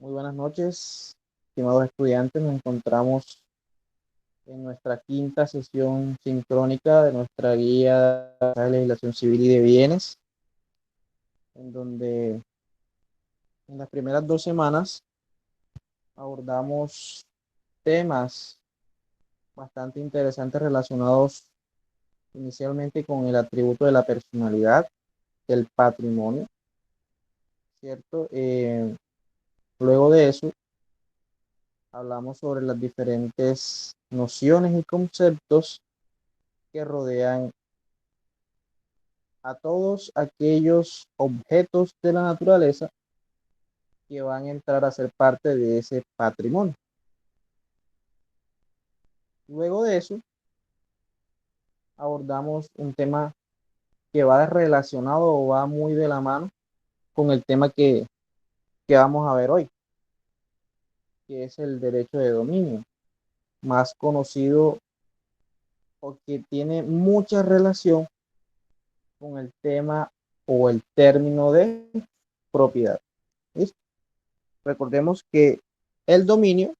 Muy buenas noches, estimados estudiantes. Nos encontramos en nuestra quinta sesión sincrónica de nuestra guía de legislación civil y de bienes, en donde en las primeras 2 semanas abordamos temas bastante interesantes relacionados inicialmente con el atributo de la personalidad, del patrimonio, ¿cierto? Luego de eso, hablamos sobre las diferentes nociones y conceptos que rodean a todos aquellos objetos de la naturaleza que van a entrar a ser parte de ese patrimonio. Luego de eso, abordamos un tema que va relacionado o va muy de la mano con el tema que vamos a ver hoy, que es el derecho de dominio, más conocido o que tiene mucha relación con el tema o el término de propiedad. ¿Listo? Recordemos que el dominio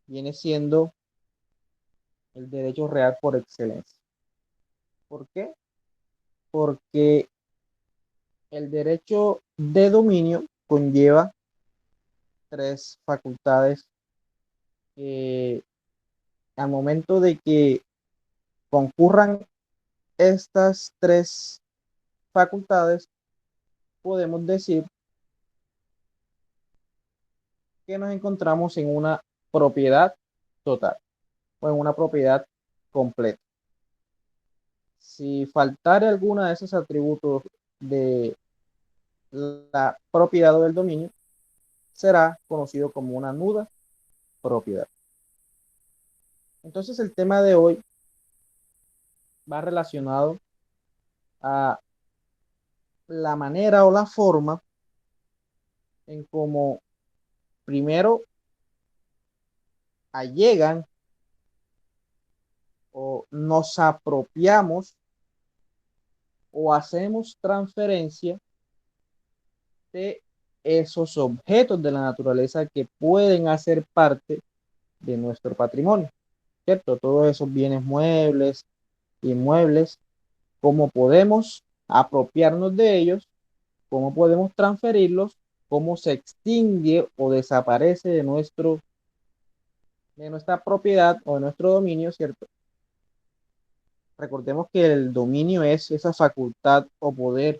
viene siendo el derecho real por excelencia. ¿Por qué? Porque el derecho de dominio conlleva tres facultades que al momento de que concurran estas tres facultades, podemos decir que nos encontramos en una propiedad total o en una propiedad completa. Si faltara alguna de esos atributos de la propiedad o del dominio, será conocido como una nuda propiedad. Entonces el tema de hoy va relacionado a la manera o la forma en cómo primero allegan o nos apropiamos o hacemos transferencia de esos objetos de la naturaleza que pueden hacer parte de nuestro patrimonio, ¿cierto? Todos esos bienes muebles, inmuebles, cómo podemos apropiarnos de ellos, cómo podemos transferirlos, cómo se extingue o desaparece de nuestra propiedad o de nuestro dominio, ¿cierto? Recordemos que el dominio es esa facultad o poder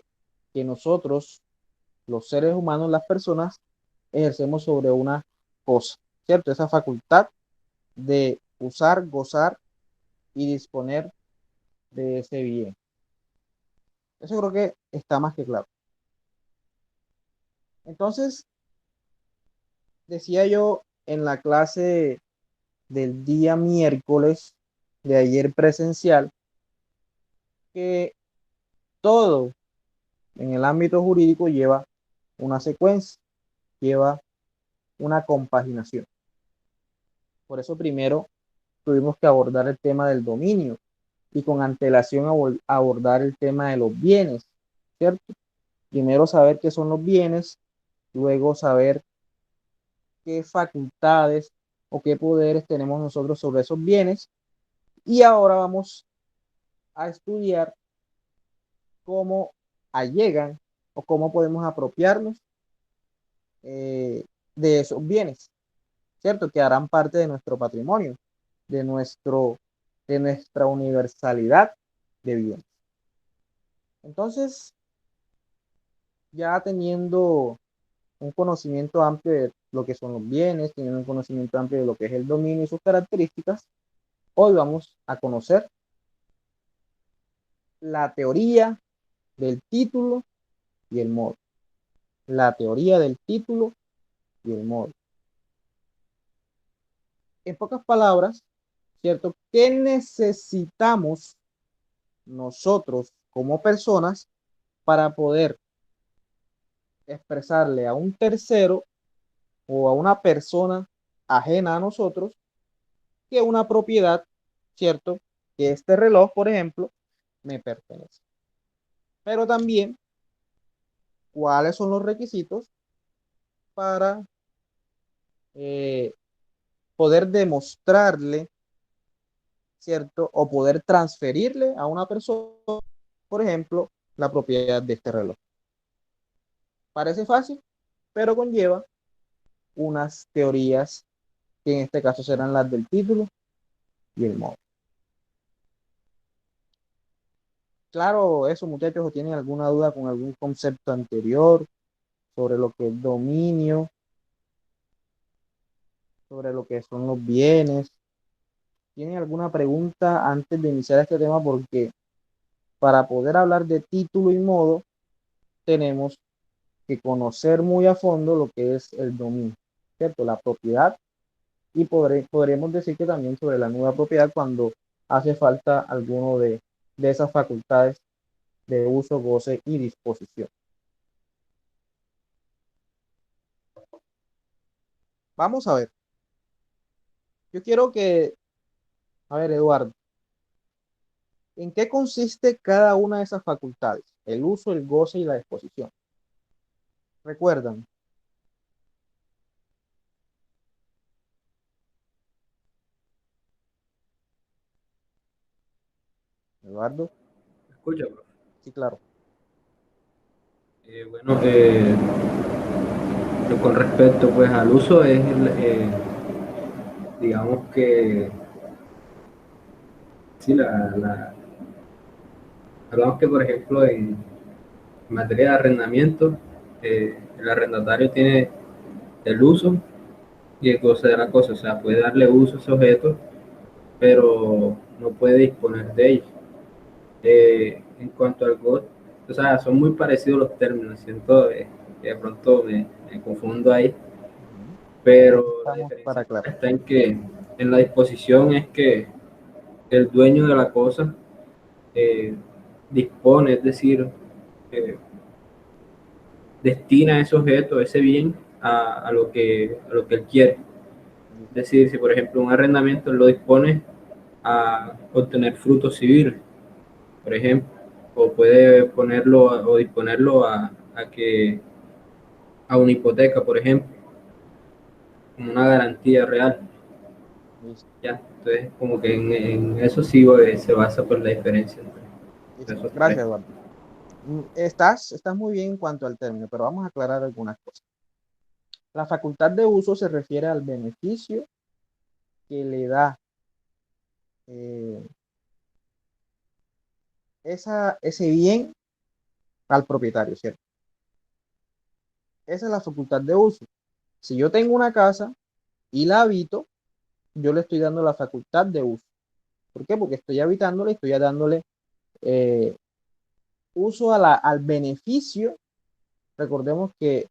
que nosotros, los seres humanos, las personas, ejercemos sobre una cosa, ¿cierto? Esa facultad de usar, gozar y disponer de ese bien. Eso creo que está más que claro. Entonces, decía yo en la clase del día miércoles de ayer presencial que todo en el ámbito jurídico lleva una secuencia, lleva una compaginación. Por eso primero tuvimos que abordar el tema del dominio y con antelación abordar el tema de los bienes, ¿cierto? Primero saber qué son los bienes, luego saber qué facultades o qué poderes tenemos nosotros sobre esos bienes y ahora vamos a estudiar cómo allegan o cómo podemos apropiarnos de esos bienes, ¿cierto? Que harán parte de nuestro patrimonio, de, nuestro, de nuestra universalidad de bienes. Entonces, ya teniendo un conocimiento amplio de lo que son los bienes, teniendo un conocimiento amplio de lo que es el dominio y sus características, hoy vamos a conocer la teoría del título y el modo. La teoría del título y el modo. En pocas palabras, ¿cierto? ¿Qué necesitamos nosotros como personas para poder expresarle a un tercero o a una persona ajena a nosotros que una propiedad, ¿cierto? Que este reloj, por ejemplo, me pertenece. Pero también, ¿cuáles son los requisitos para eh, poder demostrarle, ¿cierto? O poder transferirle a una persona, por ejemplo, la propiedad de este reloj. Parece fácil, pero conlleva unas teorías que en este caso serán las del título y el modo. Claro, eso muchachos, o tienen alguna duda con algún concepto anterior sobre lo que es dominio, sobre lo que son los bienes. ¿Tienen alguna pregunta antes de iniciar este tema? Porque para poder hablar de título y modo, tenemos que conocer muy a fondo lo que es el dominio, ¿cierto? La propiedad, y podremos decir que también sobre la nueva propiedad cuando hace falta alguno de esas facultades de uso, goce y disposición. Vamos a ver. Yo quiero que, a ver, Eduardo, ¿en qué consiste cada una de esas facultades? El uso, el goce y la disposición. Recuerdan, Eduardo. Escucha, profe. Sí, claro. Bueno, con respecto pues al uso es, digamos que, sí, hablamos que por ejemplo en materia de arrendamiento, el arrendatario tiene el uso y el goce de la cosa, o sea, puede darle uso a ese objeto, pero no puede disponer de ellos. En cuanto al goce, o sea, son muy parecidos los términos, siento que de pronto me confundo ahí, Ujú. pero Aquí la estamos para diferencia aclarar. está en que en la disposición es que el dueño de la cosa eh, dispone, es decir, eh, destina ese objeto, ese bien, a lo que él quiere. Es Listo. decir, si por ejemplo un arrendamiento él lo dispone a obtener frutos civiles, por ejemplo, o puede ponerlo o disponerlo a una hipoteca, por ejemplo, como una garantía real. Listo. Ya, entonces como que en eso sí se basa pues la diferencia entre Listo. esos tres. Gracias, Eduardo. Estás muy bien en cuanto al término, pero vamos a aclarar algunas cosas. La facultad de uso se refiere al beneficio que le da eh, ese bien al propietario, ¿cierto? Esa es la facultad de uso. Si yo tengo una casa y la habito, yo le estoy dando la facultad de uso. ¿Por qué? Porque estoy habitándola y estoy dándole eh, uso al beneficio. Recordemos que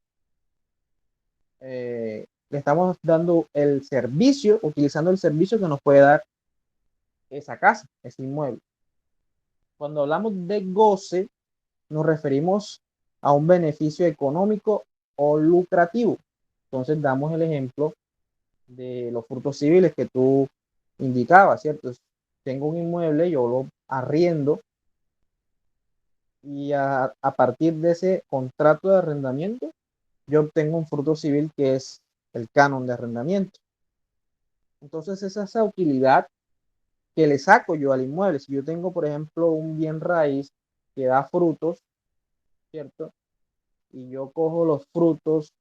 le estamos dando el servicio, utilizando el servicio que nos puede dar esa casa, ese inmueble. Cuando hablamos de goce, nos referimos a un beneficio económico o lucrativo. Entonces damos el ejemplo de los frutos civiles que tú indicabas, ¿cierto? Tengo un inmueble, yo lo arriendo y a partir de ese contrato de arrendamiento, yo obtengo un fruto civil que es el canon de arrendamiento. Entonces es esa utilidad que le saco yo al inmueble. Si yo tengo, por ejemplo, un bien raíz que da frutos, ¿cierto? Y yo cojo los frutos,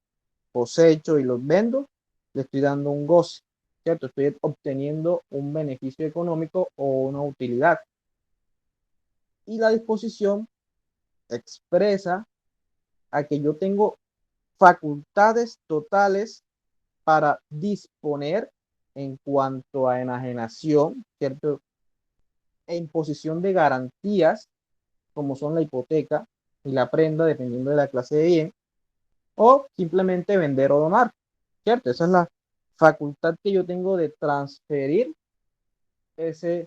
cosecho y los vendo, le estoy dando un goce, ¿cierto? Estoy obteniendo un beneficio económico o una utilidad. Y la disposición expresa a que yo tengo facultades totales para disponer en cuanto a enajenación, ¿cierto? E imposición de garantías, como son la hipoteca y la prenda, dependiendo de la clase de bien, o simplemente vender o donar, ¿cierto? Esa es la facultad que yo tengo de transferir ese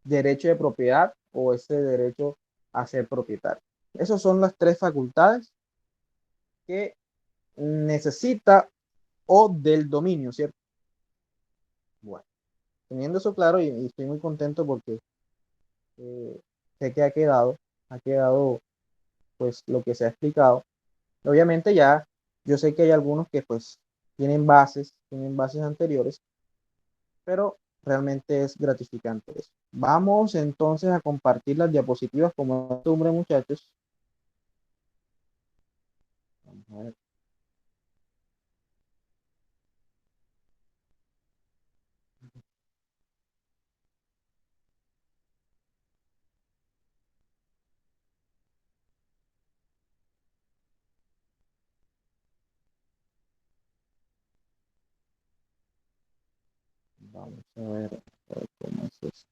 derecho de propiedad o ese derecho a ser propietario. Esas son las tres facultades que necesita o del dominio, ¿cierto? Bueno, teniendo eso claro y estoy muy contento porque eh, sé que ha quedado pues lo que se ha explicado. Obviamente ya Yo sé que hay algunos que pues tienen bases anteriores, pero realmente es gratificante eso. Vamos entonces a compartir las diapositivas como de costumbre, muchachos. Vamos a ver. Vamos a ver cómo es eso.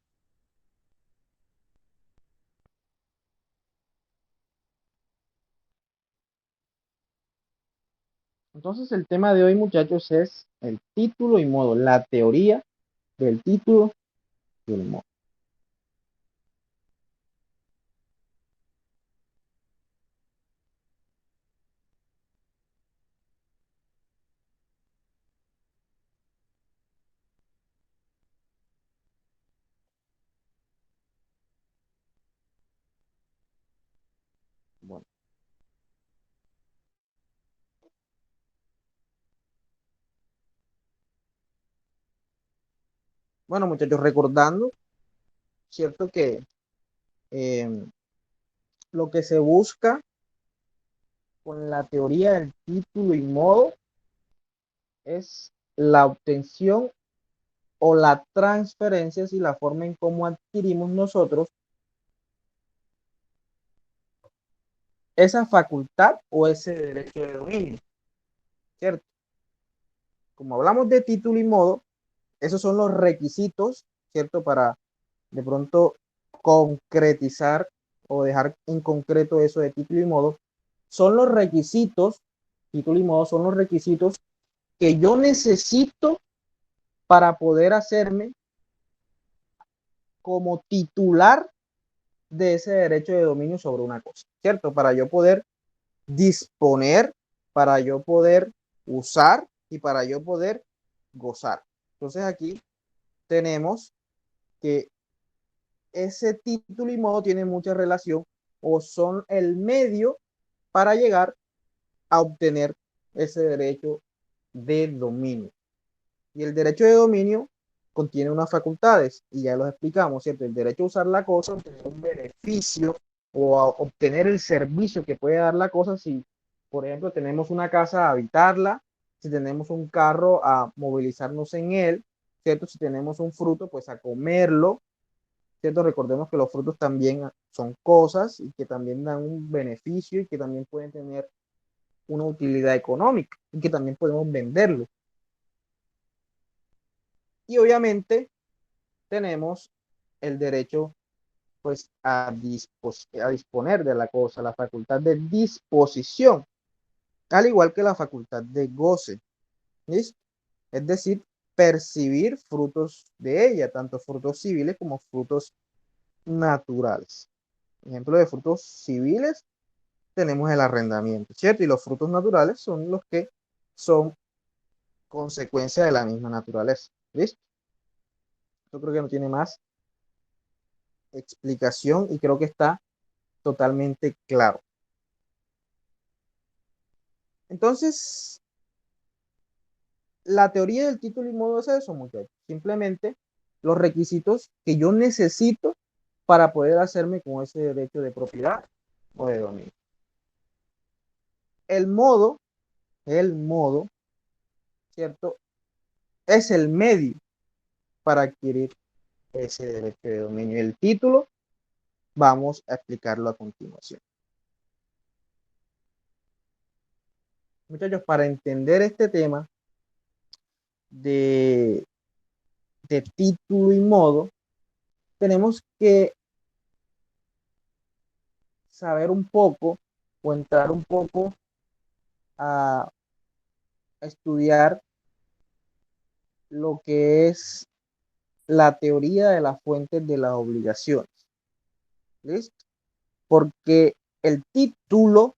Entonces el tema de hoy, muchachos, es el título y modo, la teoría del título y el modo. Bueno, bueno, muchachos, recordando, cierto que eh, lo que se busca con la teoría del título y modo es la obtención o la transferencia, y la forma en cómo adquirimos nosotros esa facultad o ese derecho de dominio, ¿cierto? Como hablamos de título y modo, esos son los requisitos, ¿cierto? Para de pronto concretizar o dejar en concreto eso de título y modo, son los requisitos, título y modo son los requisitos que yo necesito para poder hacerme como titular de ese derecho de dominio sobre una cosa, ¿cierto? Para yo poder disponer, para yo poder usar y para yo poder gozar. Entonces aquí tenemos que ese título y modo tiene mucha relación o son el medio para llegar a obtener ese derecho de dominio. Y el derecho de dominio contiene unas facultades y ya los explicamos, ¿cierto? El derecho a usar la cosa, obtener un beneficio o a obtener el servicio que puede dar la cosa si, por ejemplo, tenemos una casa a habitarla, si tenemos un carro a movilizarnos en él, ¿cierto? Si tenemos un fruto, pues a comerlo, ¿cierto? Recordemos que los frutos también son cosas y que también dan un beneficio y que también pueden tener una utilidad económica y que también podemos venderlo. Y obviamente tenemos el derecho pues a disponer de la cosa, la facultad de disposición, al igual que la facultad de goce, ¿listo? Es decir, percibir frutos de ella, tanto frutos civiles como frutos naturales. Ejemplo de frutos civiles tenemos el arrendamiento, ¿cierto? Y los frutos naturales son los que son consecuencia de la misma naturaleza, ¿listo? Yo creo que no tiene más explicación y creo que está totalmente claro. Entonces, la teoría del título y modo es eso, muchachos. Simplemente los requisitos que yo necesito para poder hacerme con ese derecho de propiedad o de dominio. El modo, el modo, ¿cierto? Es el medio para adquirir ese derecho de dominio. El título, vamos a explicarlo a continuación. Muchachos, para entender este tema de, de título y modo, tenemos que saber un poco o entrar un poco a estudiar lo que es la teoría de las fuentes de las obligaciones. ¿Listo? Porque el título,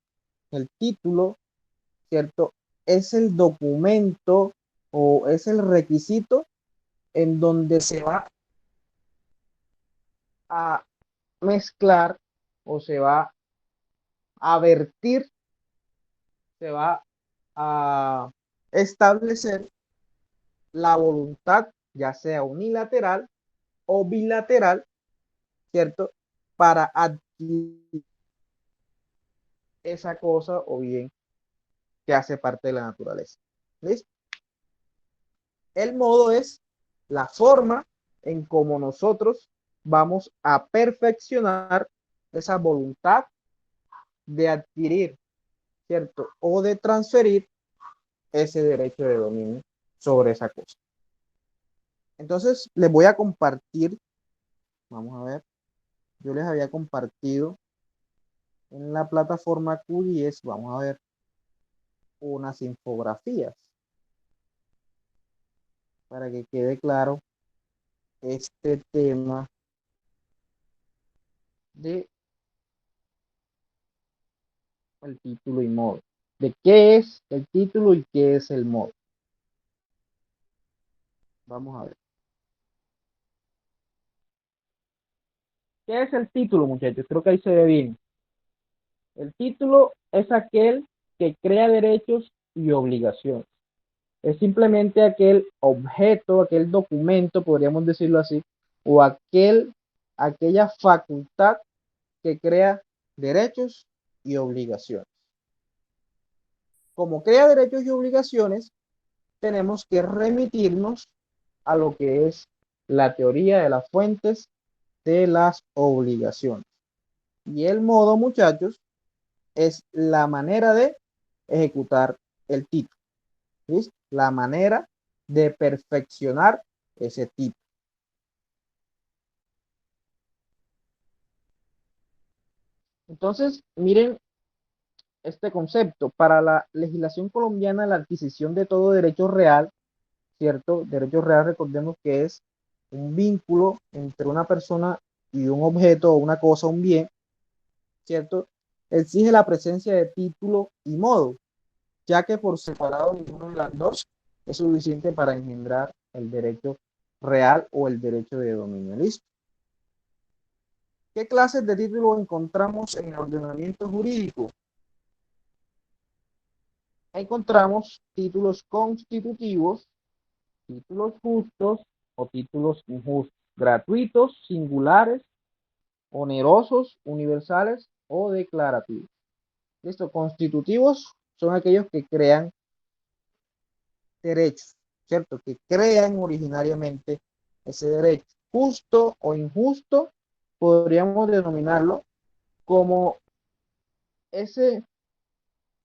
¿cierto? Es el documento o es el requisito en donde se va a mezclar o se va a vertir, se va a establecer la voluntad, ya sea unilateral o bilateral, ¿cierto? Para adquirir esa cosa o bien que hace parte de la naturaleza. ¿Listo? El modo es la forma en cómo nosotros vamos a perfeccionar esa voluntad de adquirir, ¿cierto? O de transferir ese derecho de dominio sobre esa cosa. Entonces, les voy a compartir, vamos a ver, yo les había compartido en la plataforma Q10, vamos a ver, unas infografías para que quede claro este tema de el título y modo. De qué es el título y qué es el modo. Vamos a ver. ¿Qué es el título, muchachos? Creo que ahí se ve bien. El título es aquel que crea derechos y obligaciones. Es simplemente aquel objeto, aquel documento, podríamos decirlo así, o aquella facultad que crea derechos y obligaciones. Como crea derechos y obligaciones, tenemos que remitirnos a lo que es la teoría de las fuentes de las obligaciones. Y el modo, muchachos, es la manera de ejecutar el título. ¿Listo? La manera de perfeccionar ese título. Entonces, miren este concepto. Para la legislación colombiana, la adquisición de todo derecho real, ¿cierto? Derecho real, recordemos que es un vínculo entre una persona y un objeto o una cosa, un bien, ¿cierto? Exige la presencia de título y modo, ya que por separado ninguno de las dos es suficiente para engendrar el derecho real o el derecho de dominio. ¿Listo? ¿Qué clases de títulos encontramos en el ordenamiento jurídico? Encontramos títulos constitutivos, títulos justos o títulos injustos, gratuitos, singulares, onerosos, universales o declarativos. ¿Listo? Constitutivos son aquellos que crean derechos, ¿cierto? Que crean originariamente ese derecho. Justo o injusto, podríamos denominarlo como ese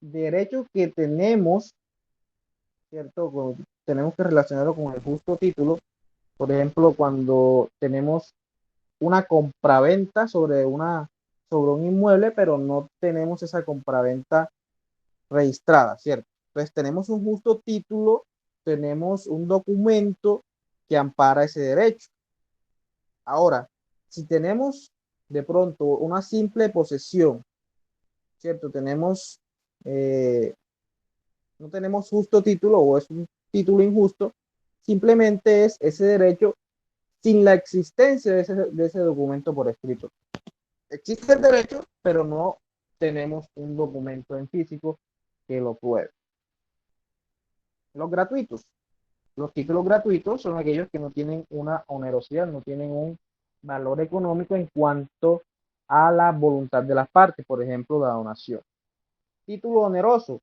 derecho que tenemos, ¿cierto? Tenemos que relacionarlo con el justo título. Por ejemplo, cuando tenemos una compraventa sobre un inmueble, pero no tenemos esa compraventa registrada, ¿cierto? Entonces tenemos un justo título, tenemos un documento que ampara ese derecho. Ahora, si tenemos de pronto una simple posesión, ¿cierto? Eh, no tenemos justo título o es un título injusto, simplemente es ese derecho sin la existencia de ese documento por escrito. Existe el derecho, pero no tenemos un documento en físico que lo pruebe. Los gratuitos. Los títulos gratuitos son aquellos que no tienen una onerosidad, no tienen un valor económico en cuanto a la voluntad de las partes, por ejemplo, la donación. Título oneroso,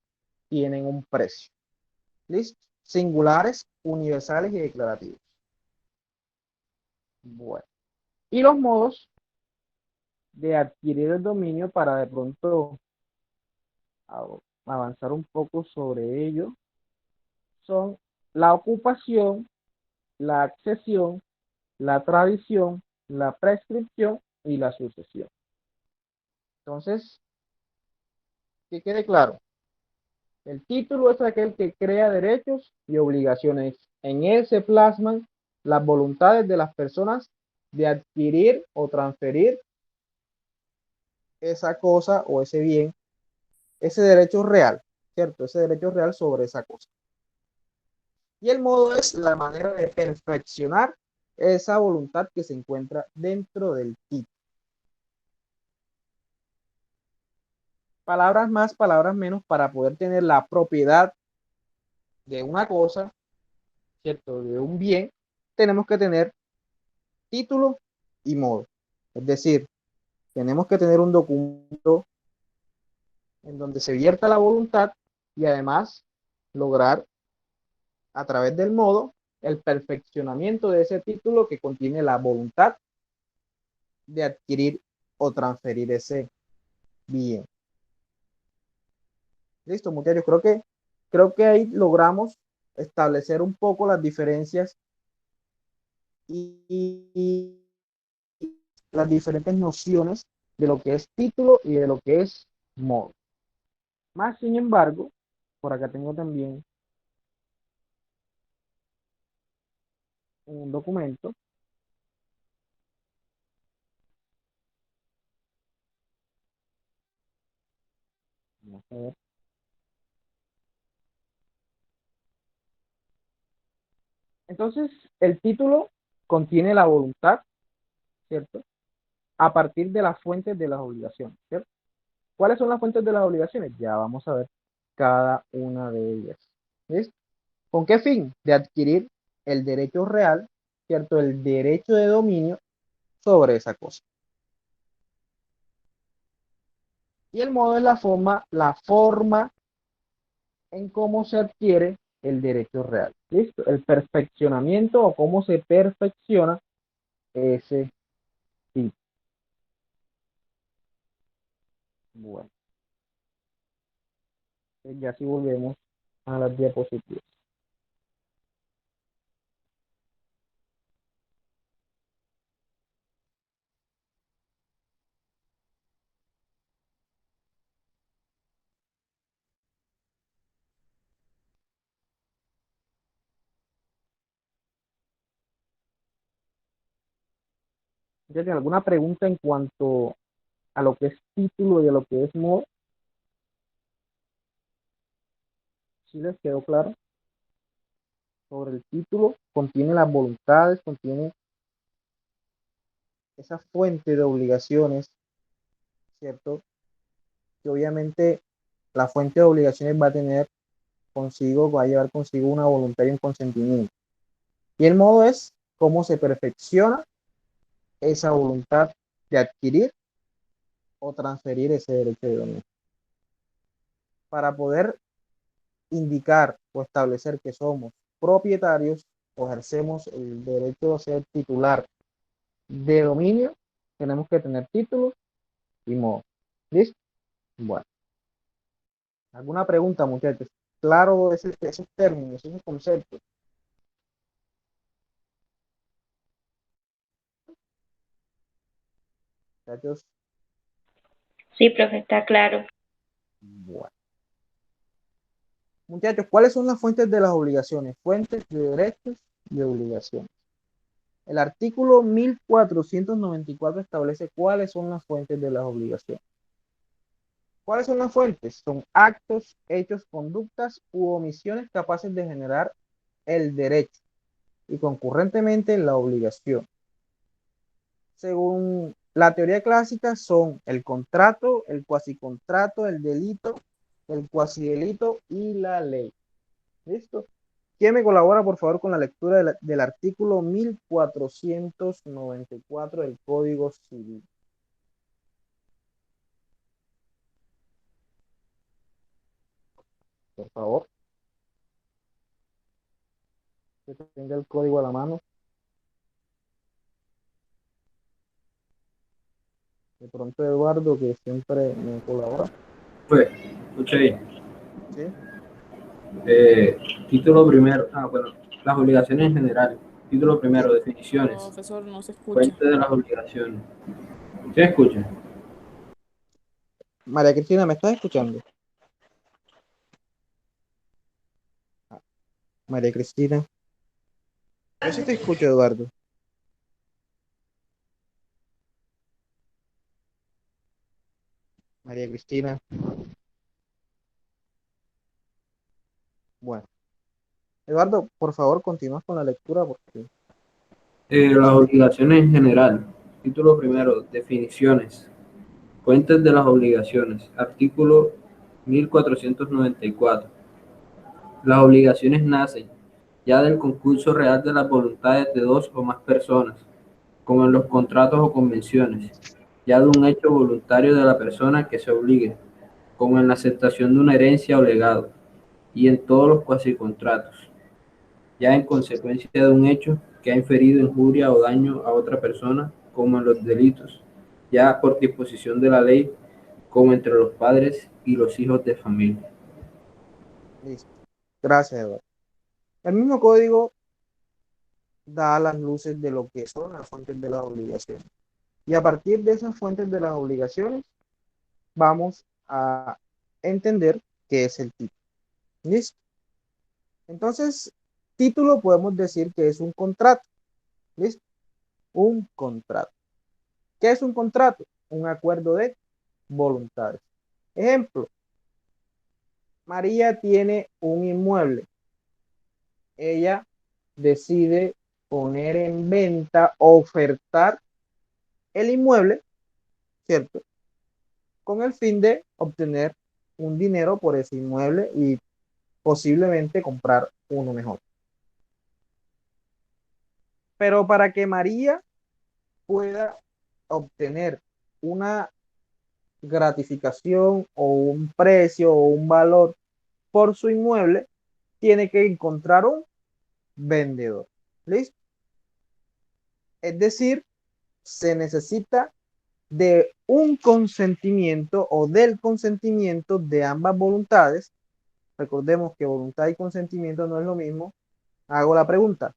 tienen un precio. ¿Listo? Singulares, universales y declarativos. Bueno. Y los modos de adquirir el dominio para de pronto avanzar un poco sobre ello son la ocupación, la accesión, la tradición, la prescripción y la sucesión. Entonces, que quede claro, el título es aquel que crea derechos y obligaciones. En él se plasman las voluntades de las personas de adquirir o transferir esa cosa o ese bien, ese derecho real, ¿cierto? Ese derecho real sobre esa cosa. Y el modo es la manera de perfeccionar esa voluntad que se encuentra dentro del título. palabras más, palabras menos, para poder tener la propiedad de una cosa, ¿cierto? De un bien, tenemos que tener título y modo. Es decir, tenemos que tener un documento en donde se vierta la voluntad y además lograr a través del modo el perfeccionamiento de ese título que contiene la voluntad de adquirir o transferir ese bien. Listo, muchachos, creo que ahí logramos establecer un poco las diferencias y las diferentes nociones de lo que es título y de lo que es modo. Más sin embargo, por acá tengo también un documento. Vamos a ver. Entonces, el título contiene la voluntad, ¿cierto? A partir de las fuentes de las obligaciones, ¿cierto? ¿Cuáles son las fuentes de las obligaciones? Ya vamos a ver cada una de ellas. ¿Listo? ¿Con qué fin? De adquirir el derecho real, ¿cierto? El derecho de dominio sobre esa cosa. Y el modo es la forma en cómo se adquiere el derecho real. ¿Listo? El perfeccionamiento o cómo se perfecciona ese tipo. Bueno, ya si volvemos a las diapositivas. ¿Tienen alguna pregunta en cuanto a lo que es título y a lo que es modo? ¿Sí les quedó claro? Sobre el título, contiene las voluntades, contiene esa fuente de obligaciones, ¿cierto? Que obviamente la fuente de obligaciones va a llevar consigo una voluntad y un consentimiento. Y el modo es cómo se perfecciona esa voluntad de adquirir o transferir ese derecho de dominio. Para poder indicar o establecer que somos propietarios o ejercemos el derecho de ser titular de dominio, tenemos que tener título y modo. ¿Listo? Bueno, ¿alguna pregunta, muchachos? Claro, esos términos, esos conceptos. Muchachos, Sí, profe, está claro. bueno. Muchachos, ¿cuáles son las fuentes de las obligaciones? Fuentes de derechos y obligaciones. El artículo 1494 establece cuáles son las fuentes de las obligaciones. ¿Cuáles son las fuentes? Son actos, hechos, conductas u omisiones capaces de generar el derecho y concurrentemente la obligación. Según la teoría clásica, son el contrato, el cuasicontrato, el delito, el cuasidelito y la ley. ¿Listo? ¿Quién me colabora, por favor, con la lectura del artículo 1494 del Código Civil? Por favor, que tenga el código a la mano. De pronto Eduardo, que siempre me colabora. Pues, escucha ahí. ¿Sí? Título primero. Bueno, las obligaciones en general. Título primero, ¿Sí? definiciones. Profesor, no se escucha. Fuente de las obligaciones. ¿Sí escucha? María Cristina, ¿me estás escuchando? María Cristina. Yo sí te escucho, Eduardo. María Cristina. Bueno. Eduardo, por favor, continúa con la lectura porque Las obligaciones en general. Título primero, definiciones. Fuentes de las obligaciones. Artículo 1494. Las obligaciones nacen ya del concurso real de las voluntades de dos o más personas, como en los contratos o convenciones, ya de un hecho voluntario de la persona que se obligue, como en la aceptación de una herencia o legado, y en todos los cuasicontratos, ya en consecuencia de un hecho que ha inferido injuria o daño a otra persona, como en los delitos, ya por disposición de la ley, como entre los padres y los hijos de familia. Listo. Gracias, Eduardo. El mismo código da las luces de lo que son las fuentes de las obligaciones. Y a partir de esas fuentes de las obligaciones, vamos a entender qué es el título. ¿Listo? Entonces, título podemos decir que es un contrato. ¿Listo? Un contrato. ¿Qué es un contrato? Un acuerdo de voluntades. Ejemplo, María tiene un inmueble. Ella decide poner en venta, ofertar el inmueble, ¿cierto? Con el fin de obtener un dinero por ese inmueble y posiblemente comprar uno mejor. Pero para que María pueda obtener una gratificación o un precio o un valor por su inmueble, tiene que encontrar un vendedor. ¿Listo? Es decir, se necesita de un consentimiento o del consentimiento de ambas voluntades. Recordemos que voluntad y consentimiento no es lo mismo. Hago la pregunta.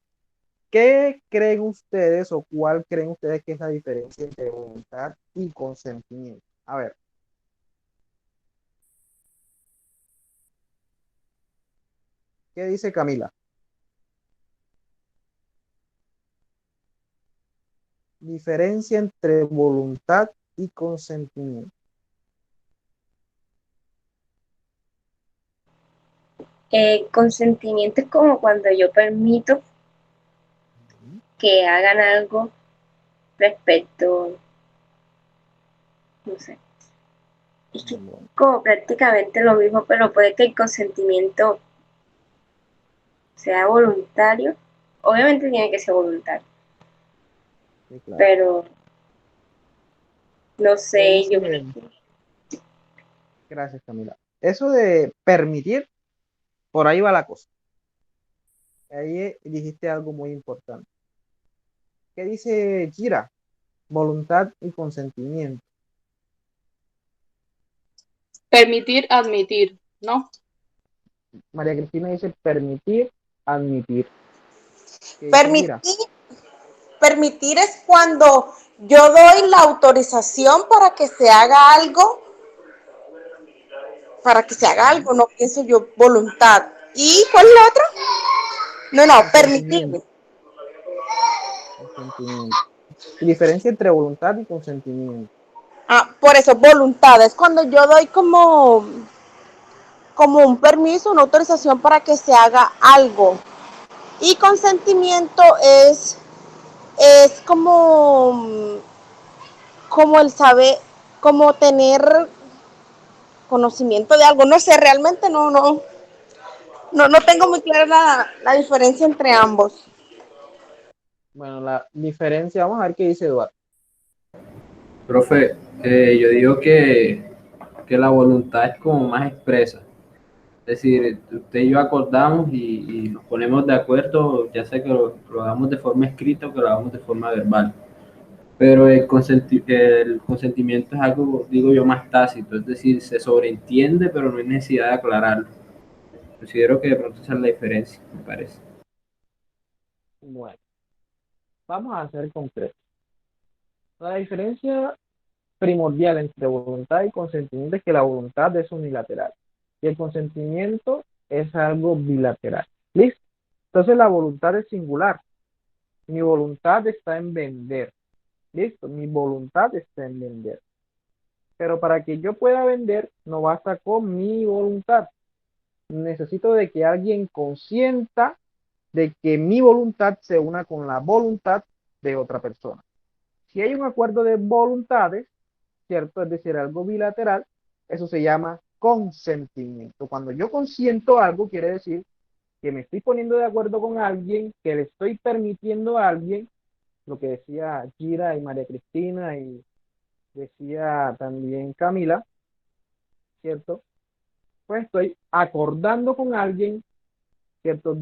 ¿Qué creen ustedes o cuál creen ustedes que es la diferencia entre voluntad y consentimiento? A ver. ¿Qué dice Camila? Diferencia entre voluntad y consentimiento. Consentimiento es como cuando yo permito que hagan algo respecto, no sé, es que como prácticamente lo mismo, pero puede que el consentimiento sea voluntario. Obviamente tiene que ser voluntario, Sí, claro. pero no ¿Qué sé, yo creo dice? que Gracias, Camila. Eso de permitir, por ahí va la cosa. Ahí dijiste algo muy importante. ¿Qué dice Gira? Voluntad y consentimiento. Permitir, admitir, ¿no? María Cristina dice permitir, admitir. ¿Qué dice Gira? Permitir es cuando yo doy la autorización para que se haga algo, no pienso yo, voluntad. ¿Y cuál es la otra? No, permitir. Consentimiento. Consentimiento. Diferencia entre voluntad y consentimiento. Por eso, voluntad es cuando yo doy como un permiso, una autorización para que se haga algo. Y consentimiento es como el saber, como tener conocimiento de algo. No sé, realmente no tengo muy clara la diferencia entre ambos. Bueno, la diferencia, vamos a ver qué dice Eduardo. Profe, yo digo que la voluntad es como más expresa. Es decir, usted y yo acordamos y nos ponemos de acuerdo, ya sea que lo hagamos de forma escrita o que lo hagamos de forma verbal. Pero el consentimiento es algo, digo yo, más tácito, es decir, se sobreentiende, pero no hay necesidad de aclararlo. Considero que de pronto esa es la diferencia, me parece. Bueno, vamos a ser concretos. La diferencia primordial entre voluntad y consentimiento es que la voluntad es unilateral y el consentimiento es algo bilateral. ¿Listo? Entonces la voluntad es singular. Mi voluntad está en vender. ¿Listo? Mi voluntad está en vender. Pero para que yo pueda vender, no basta con mi voluntad. Necesito de que alguien consienta de que mi voluntad se una con la voluntad de otra persona. Si hay un acuerdo de voluntades, ¿cierto? Es decir, algo bilateral, eso se llama consentimiento. Cuando yo consiento algo, quiere decir que me estoy poniendo de acuerdo con alguien, que le estoy permitiendo a alguien, lo que decía Gira y María Cristina y decía también Camila, ¿cierto? Pues estoy acordando con alguien, ¿cierto?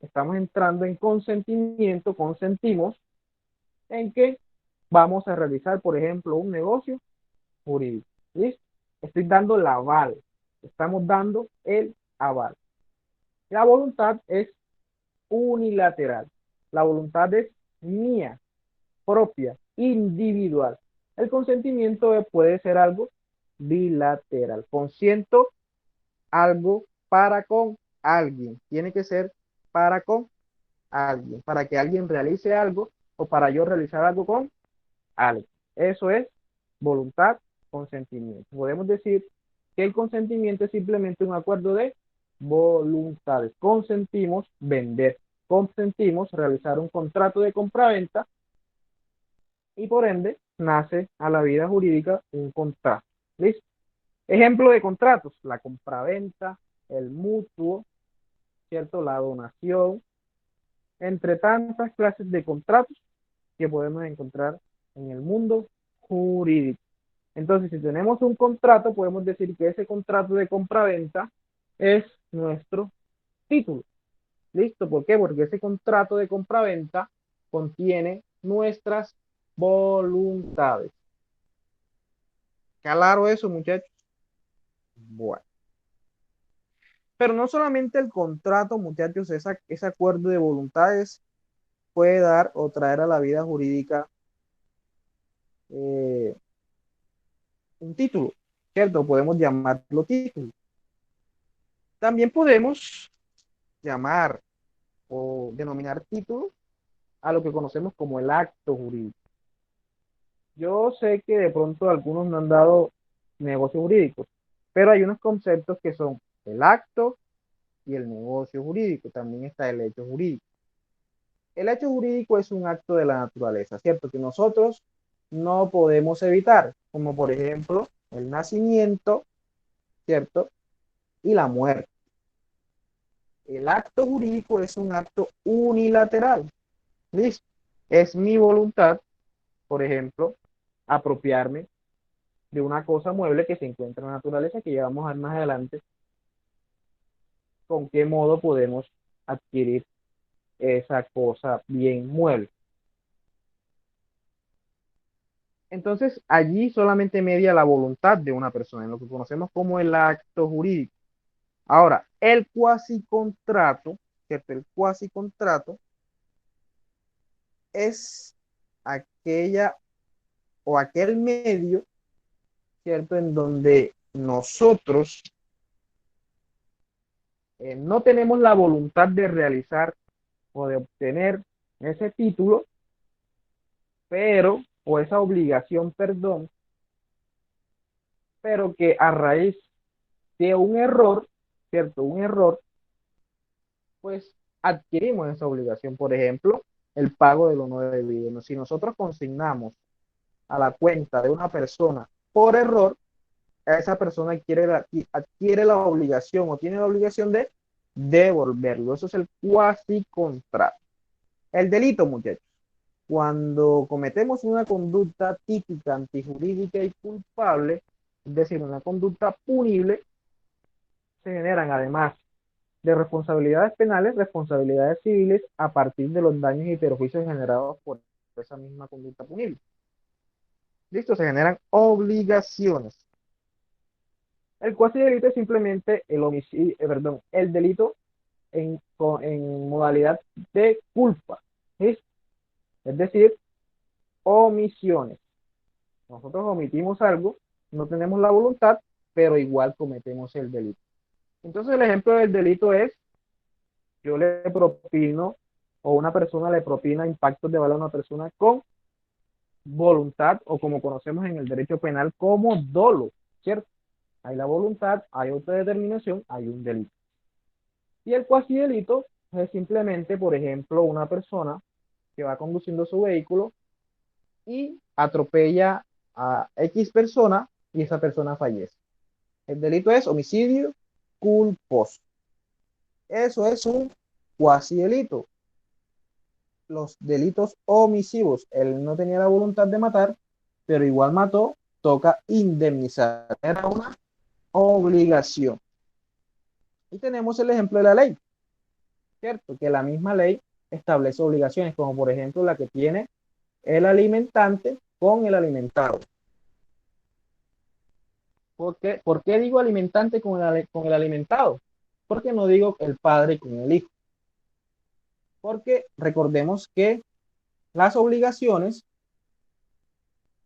Estamos entrando en consentimiento, consentimos en que vamos a realizar, por ejemplo, un negocio jurídico. ¿Listo? Estoy dando el aval, estamos dando el aval. La voluntad es unilateral. La voluntad es mía, propia, individual. El consentimiento puede ser algo bilateral. Consiento algo para con alguien. Tiene que ser para con alguien, para que alguien realice algo o para yo realizar algo con alguien. Eso es voluntad, consentimiento. Podemos decir que el consentimiento es simplemente un acuerdo de voluntades. Consentimos vender, consentimos realizar un contrato de compraventa y por ende nace a la vida jurídica un contrato. ¿Listo? Ejemplo de contratos: la compraventa, el mutuo, ¿cierto? La donación, entre tantas clases de contratos que podemos encontrar en el mundo jurídico. Entonces, si tenemos un contrato, podemos decir que ese contrato de compraventa es nuestro título. ¿Listo? ¿Por qué? Porque ese contrato de compraventa contiene nuestras voluntades. ¿Claro eso, muchachos? Bueno. Pero no solamente el contrato, muchachos, ese acuerdo de voluntades puede dar o traer a la vida jurídica un título, ¿cierto? Podemos llamarlo título. También podemos llamar o denominar título a lo que conocemos como el acto jurídico. Yo sé que de pronto algunos no han dado negocios jurídicos, pero hay unos conceptos que son el acto y el negocio jurídico. También está el hecho jurídico. El hecho jurídico es un acto de la naturaleza, ¿cierto? Que nosotros no podemos evitar, como por ejemplo el nacimiento, ¿cierto? Y la muerte. El acto jurídico es un acto unilateral. ¿Listo? Es mi voluntad, por ejemplo, apropiarme de una cosa mueble que se encuentra en la naturaleza, que ya vamos a ver más adelante con qué modo podemos adquirir esa cosa bien mueble. Entonces, allí solamente media la voluntad de una persona, en lo que conocemos como el acto jurídico. Ahora, el cuasicontrato, ¿cierto? El cuasicontrato es aquella o aquel medio, ¿cierto? En donde nosotros no tenemos la voluntad de realizar o de obtener ese título, pero, o esa obligación, perdón, pero que a raíz de un error, ¿cierto? Un error, pues adquirimos esa obligación. Por ejemplo, el pago de lo no debido. Si nosotros consignamos a la cuenta de una persona por error, esa persona adquiere la obligación o tiene la obligación de devolverlo. Eso es el cuasicontrato. El delito, muchachos. Cuando cometemos una conducta típica, antijurídica y culpable, es decir, una conducta punible, se generan además de responsabilidades penales, responsabilidades civiles a partir de los daños y perjuicios generados por esa misma conducta punible. ¿Listo? Se generan obligaciones. El cuasi delito es simplemente el delito en modalidad de culpa. ¿Listo? Es decir, omisiones. Nosotros omitimos algo, no tenemos la voluntad, pero igual cometemos el delito. Entonces el ejemplo del delito es: yo le propino o una persona le propina impactos de bala a una persona con voluntad, o como conocemos en el derecho penal como dolo, ¿cierto? Hay la voluntad, hay autodeterminación, hay un delito. Y el cuasi delito es simplemente, por ejemplo, una persona que va conduciendo su vehículo y atropella a X persona y esa persona fallece. El delito es homicidio culposo. Eso es un cuasi delito. Los delitos omisivos, él no tenía la voluntad de matar, pero igual mató, toca indemnizar. Era una obligación. Y tenemos el ejemplo de la ley, ¿cierto? Que la misma ley establece obligaciones, como por ejemplo la que tiene el alimentante con el alimentado. ¿Por qué digo alimentante con el alimentado? Porque no digo el padre con el hijo. Porque recordemos que las obligaciones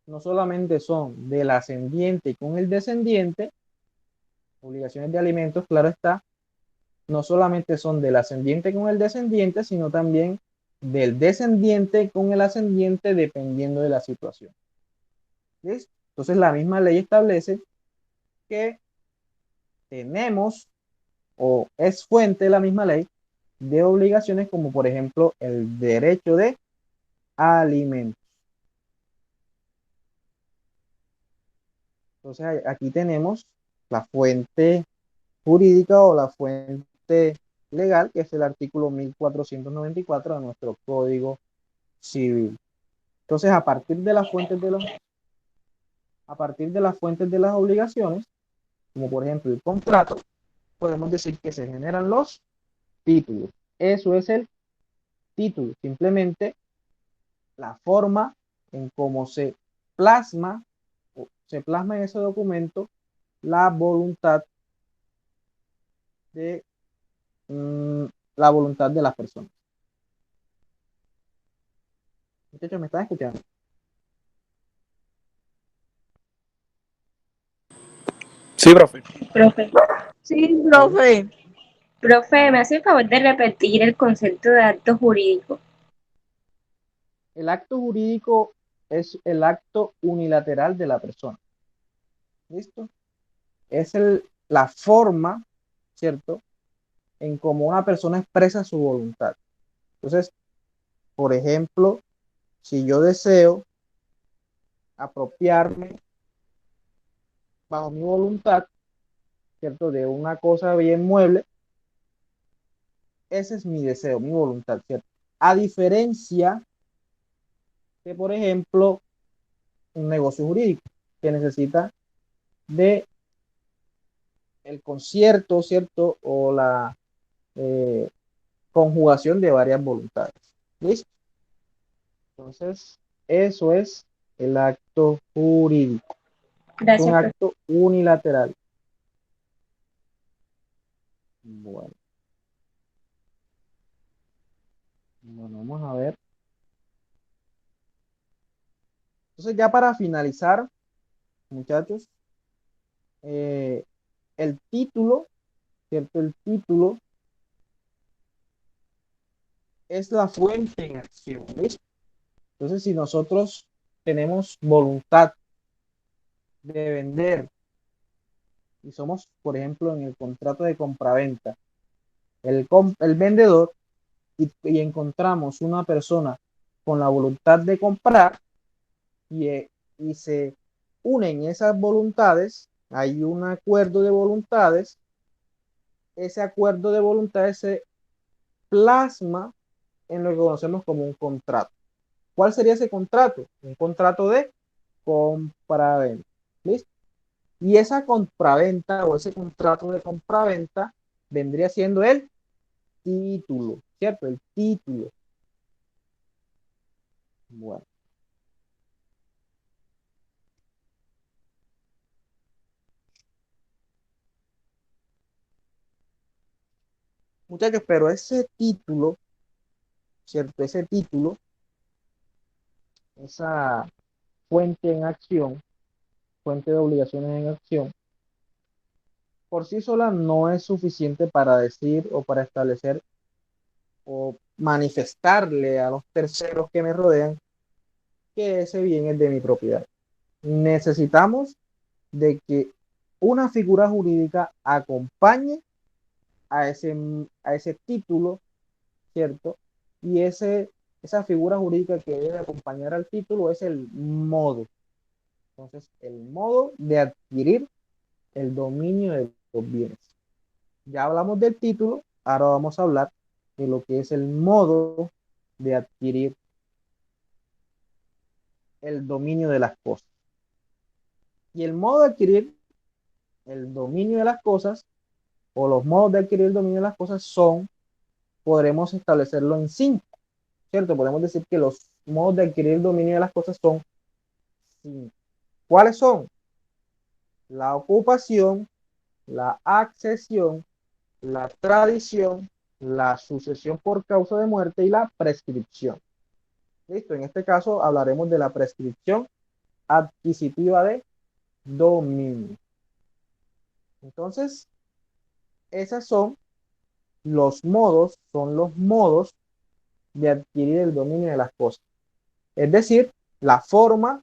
no solamente son del ascendiente con el descendiente, obligaciones de alimentos, claro está, no solamente son del ascendiente con el descendiente, sino también del descendiente con el ascendiente, dependiendo de la situación. ¿Listo? Entonces la misma ley establece que tenemos, o es fuente de la misma ley, de obligaciones como por ejemplo el derecho de alimentos. Entonces aquí tenemos la fuente jurídica o la fuente legal, que es el artículo 1494 de nuestro Código Civil. Entonces, a partir de las fuentes de las obligaciones, como por ejemplo el contrato, podemos decir que se generan los títulos. Eso es el título, simplemente la forma en cómo se plasma en ese documento la voluntad de la voluntad de las personas. Muchachos, ¿me están escuchando? Sí, profe. Profe, Sí, profe. profe, ¿me hace el favor de repetir el concepto de acto jurídico? El acto jurídico es el acto unilateral de la persona. ¿Listo? Es la forma, ¿cierto?, en cómo una persona expresa su voluntad. Entonces, por ejemplo, si yo deseo apropiarme bajo mi voluntad, ¿cierto?, de una cosa bien mueble, ese es mi deseo, mi voluntad, ¿cierto? A diferencia de, por ejemplo, un negocio jurídico que necesita de el concierto, ¿cierto? O la conjugación de varias voluntades. ¿Listo? Entonces, eso es el acto jurídico. Es Gracias, un profe. acto unilateral. Bueno, vamos a ver. Entonces, ya para finalizar, muchachos, el título, ¿cierto? El título es la fuente en acción. ¿Listo? Entonces, si nosotros tenemos voluntad de vender y somos, por ejemplo, en el contrato de compraventa, el vendedor y encontramos una persona con la voluntad de comprar y se unen esas voluntades, hay un acuerdo de voluntades, ese acuerdo de voluntades se plasma en lo que conocemos como un contrato. ¿Cuál sería ese contrato? Un contrato de compraventa. ¿Listo? Y esa compraventa o ese contrato de compraventa vendría siendo el título, ¿cierto? El título. Bueno. Muchachos, pero ese título, ¿cierto? Ese título, esa fuente en acción, fuente de obligaciones en acción, por sí sola no es suficiente para decir o para establecer o manifestarle a los terceros que me rodean que ese bien es de mi propiedad. Necesitamos de que una figura jurídica acompañe a ese título, ¿cierto? Y esa figura jurídica que debe acompañar al título es el modo Entonces, el modo de adquirir el dominio de los bienes. Ya hablamos del título, ahora vamos a hablar de lo que es el modo de adquirir el dominio de las cosas. Y el modo de adquirir el dominio de las cosas, o los modos de adquirir el dominio de las cosas son, podremos establecerlo en 5, ¿cierto? Podemos decir que los modos de adquirir el dominio de las cosas son 5. ¿Cuáles son? La ocupación, la accesión, la tradición, la sucesión por causa de muerte y la prescripción. Listo, en este caso hablaremos de la prescripción adquisitiva de dominio. Entonces, esos son los modos de adquirir el dominio de las cosas. Es decir, la forma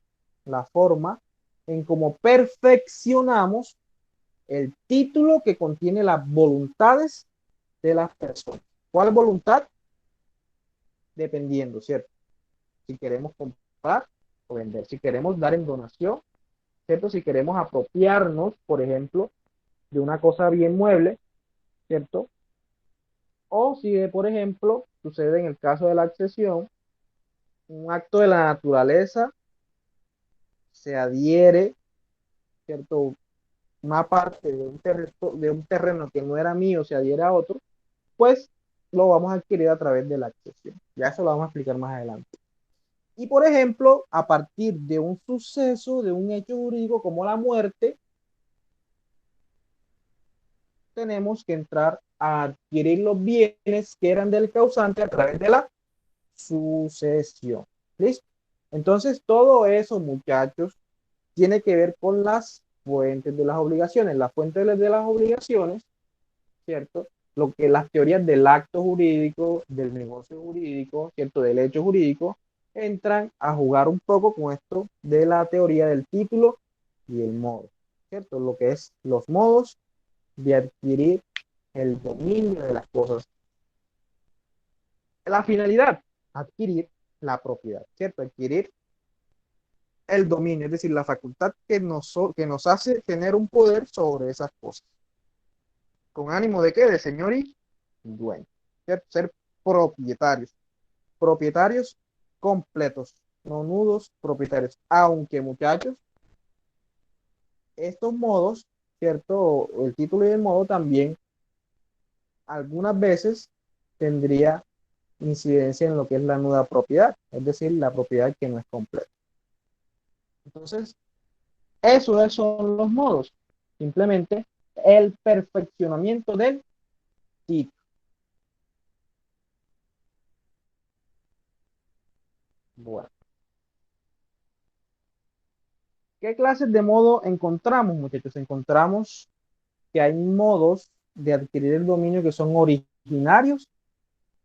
en cómo perfeccionamos el título que contiene las voluntades de las personas. ¿Cuál voluntad? Dependiendo, ¿cierto? Si queremos comprar o vender, si queremos dar en donación, ¿cierto? Si queremos apropiarnos, por ejemplo, de una cosa bien mueble, ¿cierto? O si, por ejemplo, sucede en el caso de la accesión, un acto de la naturaleza se adhiere, ¿cierto? Una parte de un terreno que no era mío se adhiere a otro, pues lo vamos a adquirir a través de la accesión. Ya eso lo vamos a explicar más adelante. Y por ejemplo, a partir de un suceso, de un hecho jurídico como la muerte, tenemos que entrar a adquirir los bienes que eran del causante a través de la sucesión. ¿Listo? Entonces, todo eso, muchachos, tiene que ver con las fuentes de las obligaciones. Las fuentes de las obligaciones, ¿cierto? Lo que las teorías del acto jurídico, del negocio jurídico, ¿cierto? Del hecho jurídico, entran a jugar un poco con esto de la teoría del título y el modo, ¿cierto? Lo que es los modos de adquirir el dominio de las cosas. La finalidad, adquirir la propiedad, ¿cierto? Adquirir el dominio, es decir, la facultad que nos hace tener un poder sobre esas cosas. ¿Con ánimo de qué? De señor y dueño, ¿cierto? Ser propietarios. Propietarios completos, no nudos propietarios. Aunque, muchachos, estos modos, ¿cierto? El título y el modo también algunas veces tendría incidencia en lo que es la nuda propiedad, es decir, la propiedad que no es completa. Entonces, esos son los modos. Simplemente el perfeccionamiento del título. Bueno. ¿Qué clases de modo encontramos, muchachos? Encontramos que hay modos de adquirir el dominio que son originarios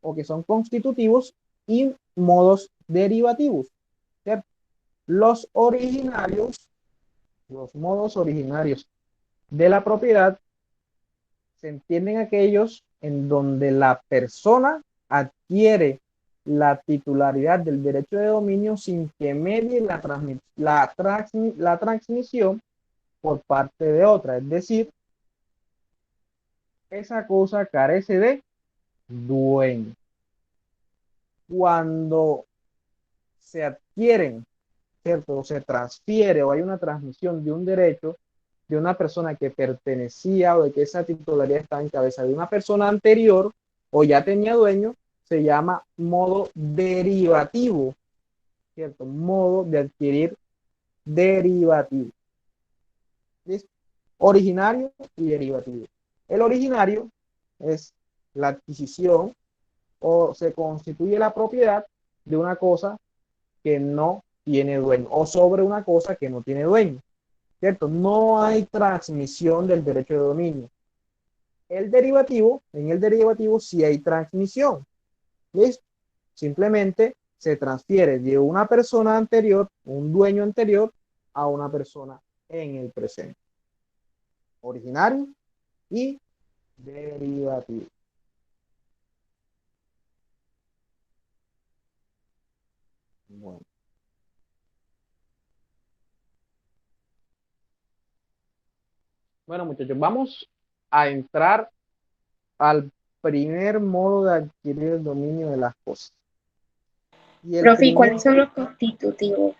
o que son constitutivos y modos derivativos, ¿cierto? Los modos originarios de la propiedad se entienden aquellos en donde la persona adquiere la titularidad del derecho de dominio sin que medie la transmisión por parte de otra. Es decir, esa cosa carece de dueño. Cuando se adquieren, ¿cierto? O se transfiere o hay una transmisión de un derecho de una persona que pertenecía o de que esa titularidad está en cabeza de una persona anterior o ya tenía dueño, se llama modo derivativo, ¿cierto? Modo de adquirir derivativo. ¿Listo? Originario y derivativo. El originario es la adquisición o se constituye la propiedad de una cosa que no tiene dueño o sobre una cosa que no tiene dueño, ¿cierto? No hay transmisión del derecho de dominio. En el derivativo sí hay transmisión. ¿Listo? Simplemente se transfiere de una persona anterior, un dueño anterior, a una persona en el presente. Originario y derivativo. Bueno. Bueno, muchachos, vamos a entrar al primer modo de adquirir el dominio de las cosas. Y el Profe, ¿y primer, cuáles son los constitutivos?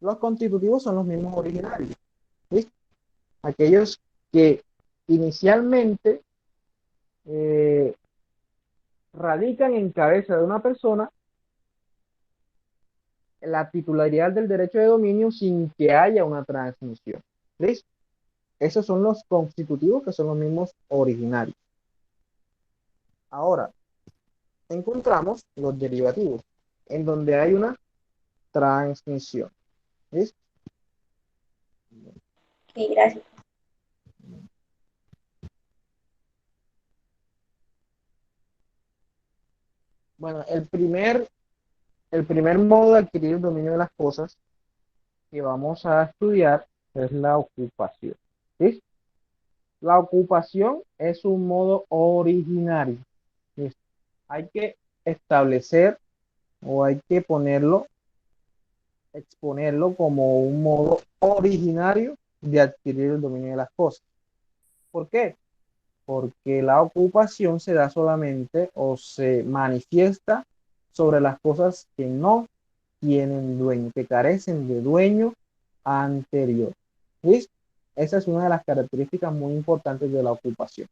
los constitutivos son los mismos originarios, ¿listo? Aquellos que inicialmente radican en cabeza de una persona la titularidad del derecho de dominio sin que haya una transmisión. ¿Listo? Esos son los constitutivos, que son los mismos originarios. Ahora, encontramos los derivativos, en donde hay una transmisión. ¿Listo? Ok, gracias. Bueno, el primer modo de adquirir el dominio de las cosas que vamos a estudiar es la ocupación. ¿Listo? La ocupación es un modo originario. ¿Listo? Hay que establecer o hay que exponerlo como un modo originario de adquirir el dominio de las cosas. ¿Por qué? Porque la ocupación se da solamente o se manifiesta sobre las cosas que no tienen dueño, que carecen de dueño anterior. ¿Listo? Esa es una de las características muy importantes de la ocupación.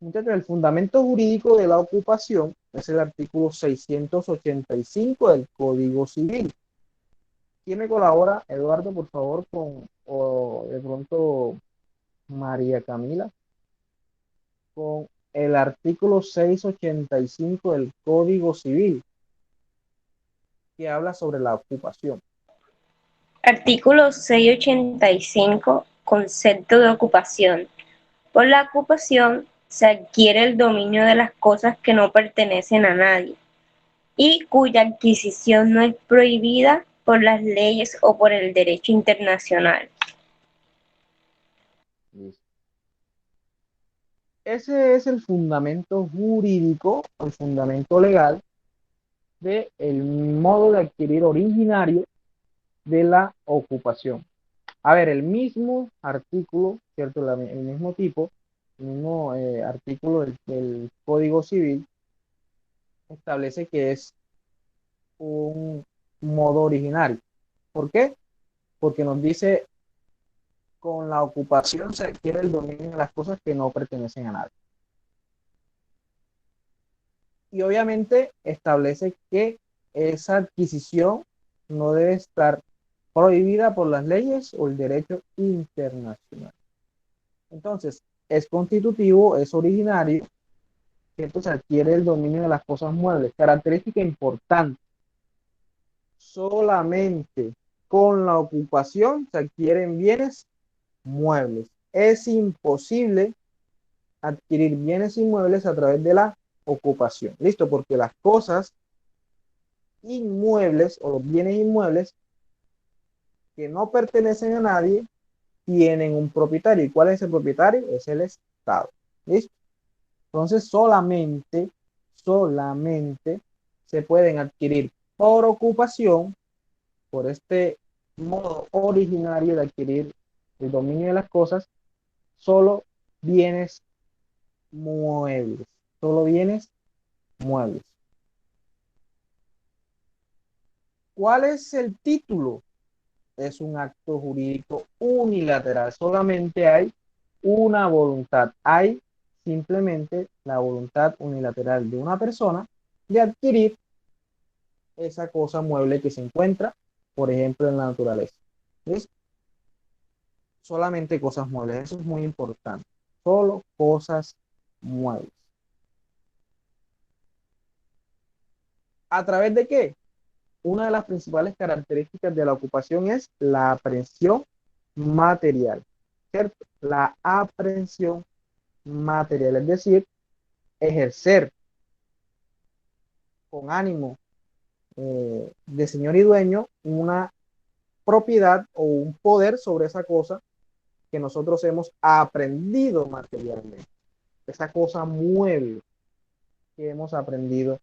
Entonces, el fundamento jurídico de la ocupación es el artículo 685 del Código Civil. ¿Quién me colabora, Eduardo, por favor, o de pronto María Camila, con el artículo 685 del Código Civil, que habla sobre la ocupación? Artículo 685, concepto de ocupación. Por la ocupación se adquiere el dominio de las cosas que no pertenecen a nadie y cuya adquisición no es prohibida por las leyes o por el derecho internacional. Ese es el fundamento jurídico, el fundamento legal del modo de adquirir originario de la ocupación. A ver, el mismo artículo, ¿cierto? El mismo tipo, el mismo artículo del Código Civil establece que es un modo originario. ¿Por qué? Porque nos dice, con la ocupación se adquiere el dominio de las cosas que no pertenecen a nadie. Y obviamente establece que esa adquisición no debe estar prohibida por las leyes o el derecho internacional. Entonces, es constitutivo, es originario, ¿cierto? Se adquiere el dominio de las cosas muebles. Característica importante: solamente con la ocupación se adquieren bienes muebles. Es imposible adquirir bienes inmuebles a través de la ocupación. ¿Listo? Porque las cosas inmuebles o los bienes inmuebles que no pertenecen a nadie tienen un propietario. ¿Y cuál es el propietario? Es el Estado. ¿Listo? Entonces solamente se pueden adquirir por ocupación, por este modo originario de adquirir el dominio de las cosas, solo bienes muebles. Solo bienes muebles. ¿Cuál es el título? Es un acto jurídico unilateral. Solamente hay una voluntad. Hay simplemente la voluntad unilateral de una persona de adquirir esa cosa mueble que se encuentra, por ejemplo, en la naturaleza. ¿Listo? Solamente cosas muebles. Eso es muy importante. Solo cosas muebles. ¿A través de qué? Una de las principales características de la ocupación es la aprehensión material, ¿cierto? La aprehensión material, es decir, ejercer con ánimo de señor y dueño una propiedad o un poder sobre esa cosa que nosotros hemos aprendido materialmente. Esa cosa mueble que hemos aprendido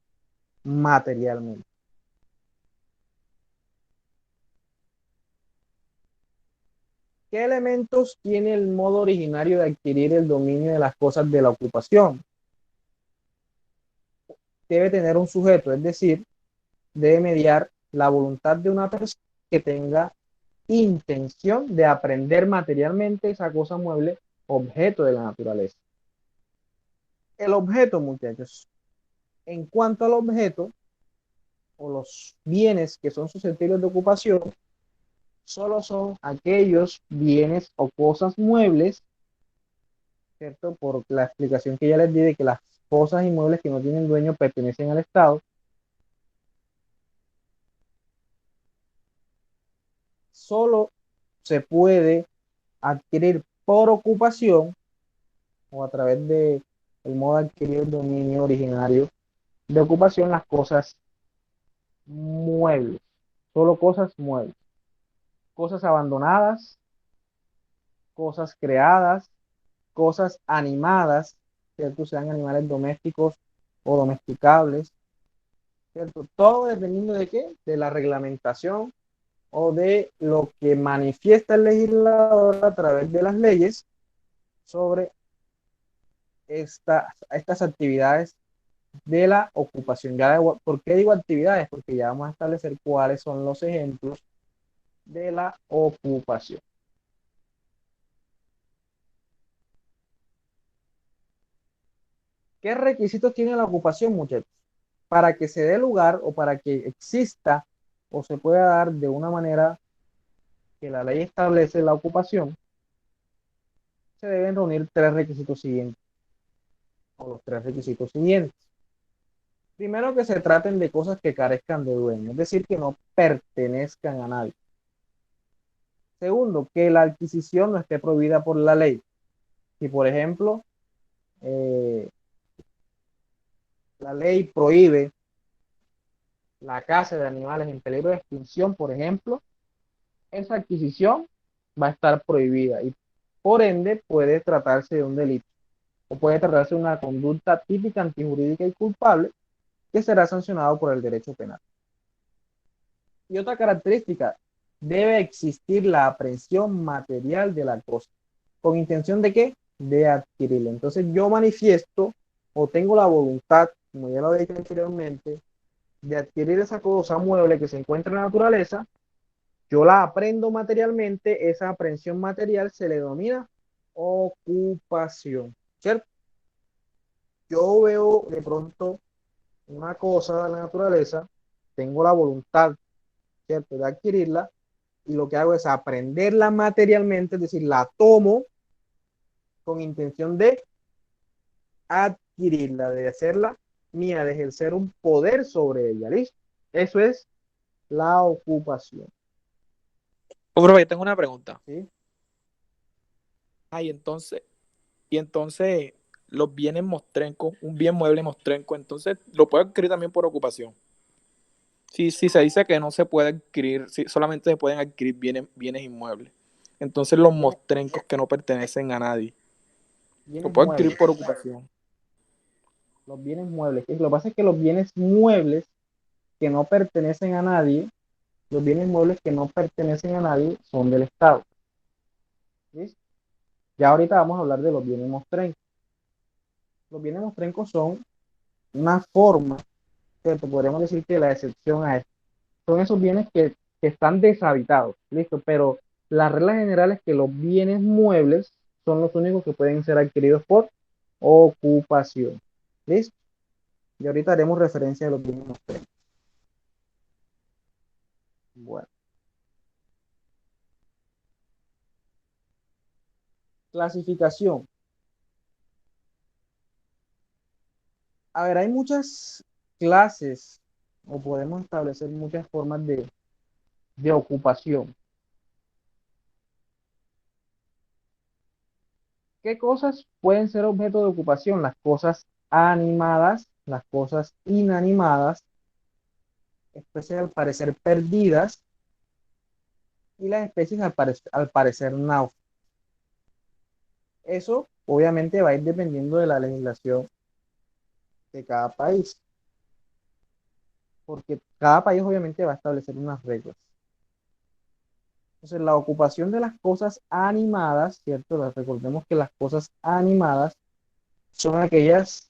materialmente. ¿Qué elementos tiene el modo originario de adquirir el dominio de las cosas de la ocupación? Debe tener un sujeto, es decir, debe mediar la voluntad de una persona que tenga intención de aprender materialmente esa cosa mueble, objeto de la naturaleza. El objeto, muchachos, en cuanto al objeto o los bienes que son susceptibles de ocupación, solo son aquellos bienes o cosas muebles, ¿cierto? Por la explicación que ya les di de que las cosas inmuebles que no tienen dueño pertenecen al Estado. Solo se puede adquirir por ocupación o a través de el modo de adquirir el dominio originario de ocupación las cosas muebles, solo cosas muebles, cosas abandonadas, cosas creadas, cosas animadas, ¿cierto? Sean animales domésticos o domesticables, ¿cierto? Todo dependiendo de qué, de la reglamentación o de lo que manifiesta el legislador a través de las leyes sobre estas actividades de la ocupación. ¿Por qué digo actividades? Porque ya vamos a establecer cuáles son los ejemplos de la ocupación. ¿Qué requisitos tiene la ocupación, muchachos? Para que se dé lugar o para que exista o se pueda dar de una manera que la ley establece la ocupación, se deben reunir tres requisitos siguientes, o los tres requisitos siguientes. Primero, que se traten de cosas que carezcan de dueño, es decir, que no pertenezcan a nadie. Segundo, que la adquisición no esté prohibida por la ley. Si, por ejemplo, la ley prohíbe la caza de animales en peligro de extinción, por ejemplo, esa adquisición va a estar prohibida y por ende puede tratarse de un delito o puede tratarse de una conducta típica, antijurídica y culpable que será sancionado por el derecho penal. Y otra característica, debe existir la aprehensión material de la cosa. ¿Con intención de qué? De adquirirla. Entonces yo manifiesto o tengo la voluntad, como ya lo he dicho anteriormente, de adquirir esa cosa mueble que se encuentra en la naturaleza. Yo la aprendo materialmente, esa aprehensión material se le denomina ocupación, ¿cierto? Yo veo de pronto una cosa de la naturaleza, tengo la voluntad, ¿cierto?, de adquirirla, y lo que hago es aprenderla materialmente, es decir, la tomo con intención de adquirirla, de hacerla mía, de ejercer un poder sobre ella, ¿listo? Eso es la ocupación. Profe, yo tengo una pregunta. ¿Sí? Ah, y entonces los bienes mostrencos, un bien mueble mostrenco, entonces lo puedo adquirir también por ocupación. Si se dice que no se puede adquirir, solamente se pueden adquirir bienes inmuebles. Entonces los Bienes, mostrencos que no pertenecen a nadie, lo bienes puedo adquirir muebles, por ocupación. los bienes muebles. Lo que pasa es que los bienes muebles que no pertenecen a nadie, los bienes muebles que no pertenecen a nadie son del Estado. ¿Listo? Ya ahorita vamos a hablar de los bienes mostrencos. Los bienes mostrencos son una forma, ¿cierto? Podríamos decir que la excepción a esto. Son esos bienes que están deshabitados, ¿listo? Pero la regla general es que los bienes muebles son los únicos que pueden ser adquiridos por ocupación. ¿Listo? Y ahorita haremos referencia a los bienes mostrencos. Bueno. Clasificación. A ver, hay muchas clases o podemos establecer muchas formas de ocupación. ¿Qué cosas pueden ser objeto de ocupación? Las cosas animadas, las cosas inanimadas, especies al parecer perdidas y las especies al parecer náufragas. Eso obviamente va a ir dependiendo de la legislación de cada país, porque cada país obviamente va a establecer unas reglas. Entonces, la ocupación de las cosas animadas, ¿cierto? Recordemos que las cosas animadas son aquellas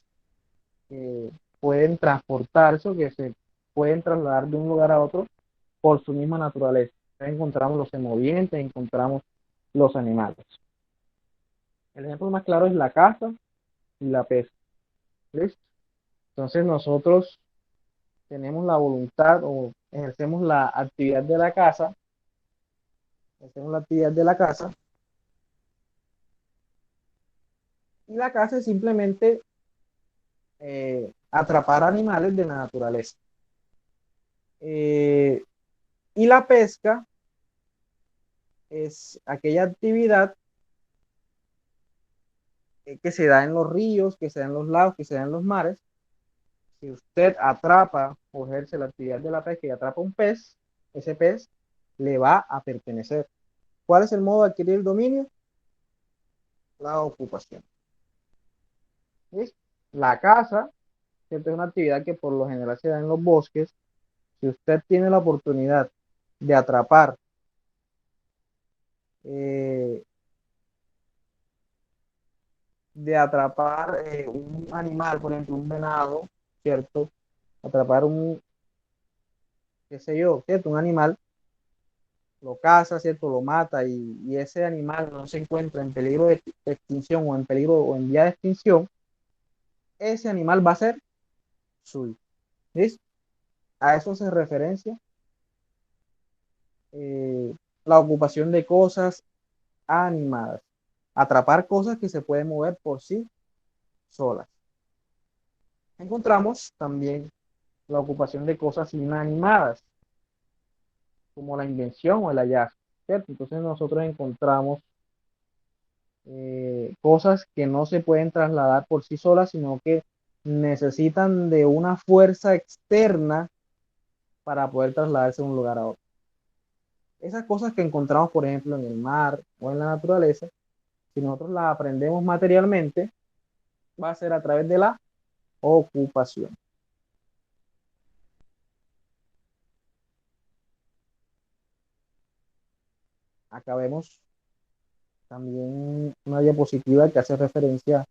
que pueden transportarse o que se pueden trasladar de un lugar a otro por su misma naturaleza. Entonces, encontramos los semovientes, encontramos los animales. El ejemplo más claro es la caza y la pesca. ¿Listo? Entonces nosotros tenemos la voluntad o ejercemos la actividad de la caza, y la caza es simplemente atrapar animales de la naturaleza. Y la pesca es aquella actividad que se da en los ríos, que se da en los lagos, que se da en los mares. Si usted atrapa o ejerce la actividad de la pesca y atrapa un pez, ese pez le va a pertenecer. ¿Cuál es el modo de adquirir el dominio? La ocupación. ¿Sí? La caza, ¿cierto? Es una actividad que por lo general se da en los bosques. Si usted tiene la oportunidad de atrapar eh, un animal, por ejemplo, un venado, ¿cierto? Atrapar qué sé yo, ¿cierto? Un animal, lo caza, ¿cierto? Lo mata y ese animal no se encuentra en peligro de extinción o en peligro o en vía de extinción, ese animal va a ser suyo. ¿Listo? A eso se referencia la ocupación de cosas animadas. Atrapar cosas que se pueden mover por sí solas. Encontramos también la ocupación de cosas inanimadas, como la invención o el hallazgo, ¿cierto? Entonces nosotros encontramos cosas que no se pueden trasladar por sí solas, sino que necesitan de una fuerza externa para poder trasladarse de un lugar a otro. Esas cosas que encontramos, por ejemplo, en el mar o en la naturaleza, si nosotros las aprendemos materialmente, va a ser a través de la ocupación. Acá vemos también una diapositiva que hace referencia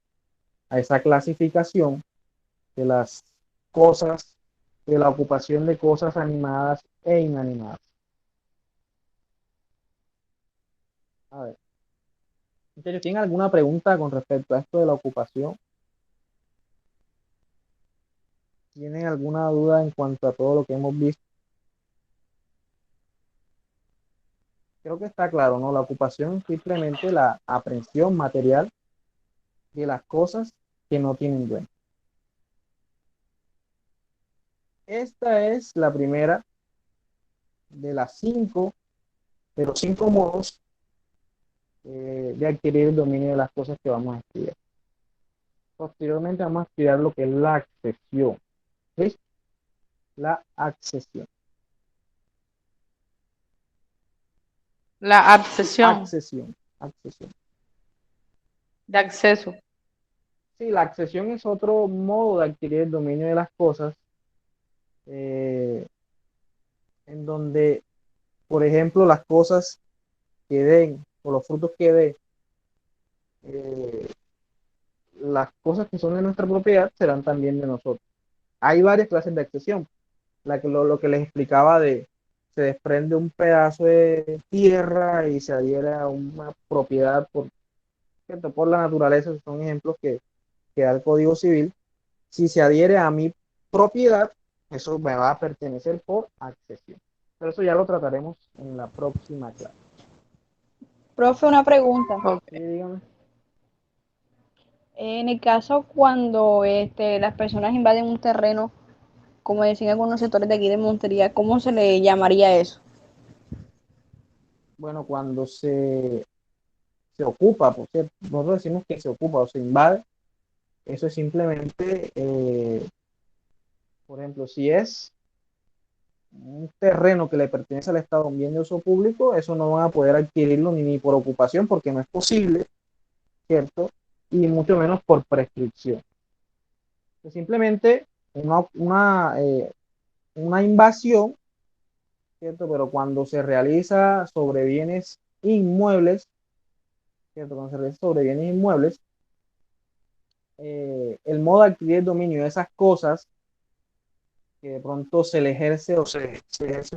a esa clasificación de las cosas, de la ocupación de cosas animadas e inanimadas. A ver, ¿tienen alguna pregunta con respecto a esto de la ocupación? ¿Tienen alguna duda en cuanto a todo lo que hemos visto? Creo que está claro, ¿no? La ocupación es simplemente la aprehensión material de las cosas que no tienen dueño. Esta es la primera de los 5 modos de adquirir el dominio de las cosas que vamos a estudiar. Posteriormente vamos a estudiar lo que es la accesión. ¿Sí? La accesión. La accesión Accesión. de acceso. Sí, la accesión es otro modo de adquirir el dominio de las cosas, en donde, por ejemplo, las cosas que den o los frutos que den, las cosas que son de nuestra propiedad serán también de nosotros. Hay varias clases de accesión. Lo que les explicaba se desprende un pedazo de tierra y se adhiere a una propiedad ¿cierto? Por la naturaleza, son ejemplos que da el Código Civil. Si se adhiere a mi propiedad, eso me va a pertenecer por accesión. Pero eso ya lo trataremos en la próxima clase. Profe, una pregunta. Sí, dígame. En el caso cuando las personas invaden un terreno, como decían algunos sectores de aquí de Montería, ¿cómo se le llamaría eso? Bueno, cuando se ocupa, por cierto, nosotros decimos que se ocupa o se invade, eso es simplemente, por ejemplo, si es un terreno que le pertenece al Estado, un bien de uso público, eso no van a poder adquirirlo ni por ocupación, porque no es posible, ¿cierto? Y mucho menos por prescripción. Es simplemente una invasión ¿cierto? Pero cuando se realiza sobre bienes inmuebles, ¿cierto? Cuando se realiza sobre bienes inmuebles, el modo de adquirir dominio de esas cosas que de pronto se le ejerce o se ejerce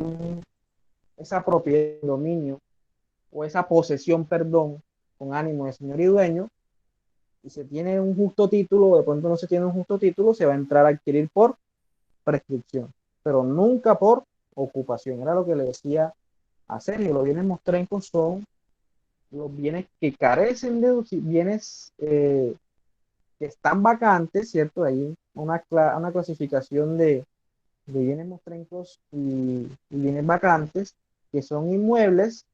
esa propiedad de dominio o esa posesión, perdón, con ánimo de señor y dueño, y se tiene un justo título o de pronto no se tiene un justo título, se va a entrar a adquirir por prescripción, pero nunca por ocupación. Era lo que le decía a Sergio. Los bienes mostrencos son los bienes que carecen de bienes que están vacantes, ¿cierto? Hay una clasificación de bienes mostrencos y bienes vacantes que son inmuebles,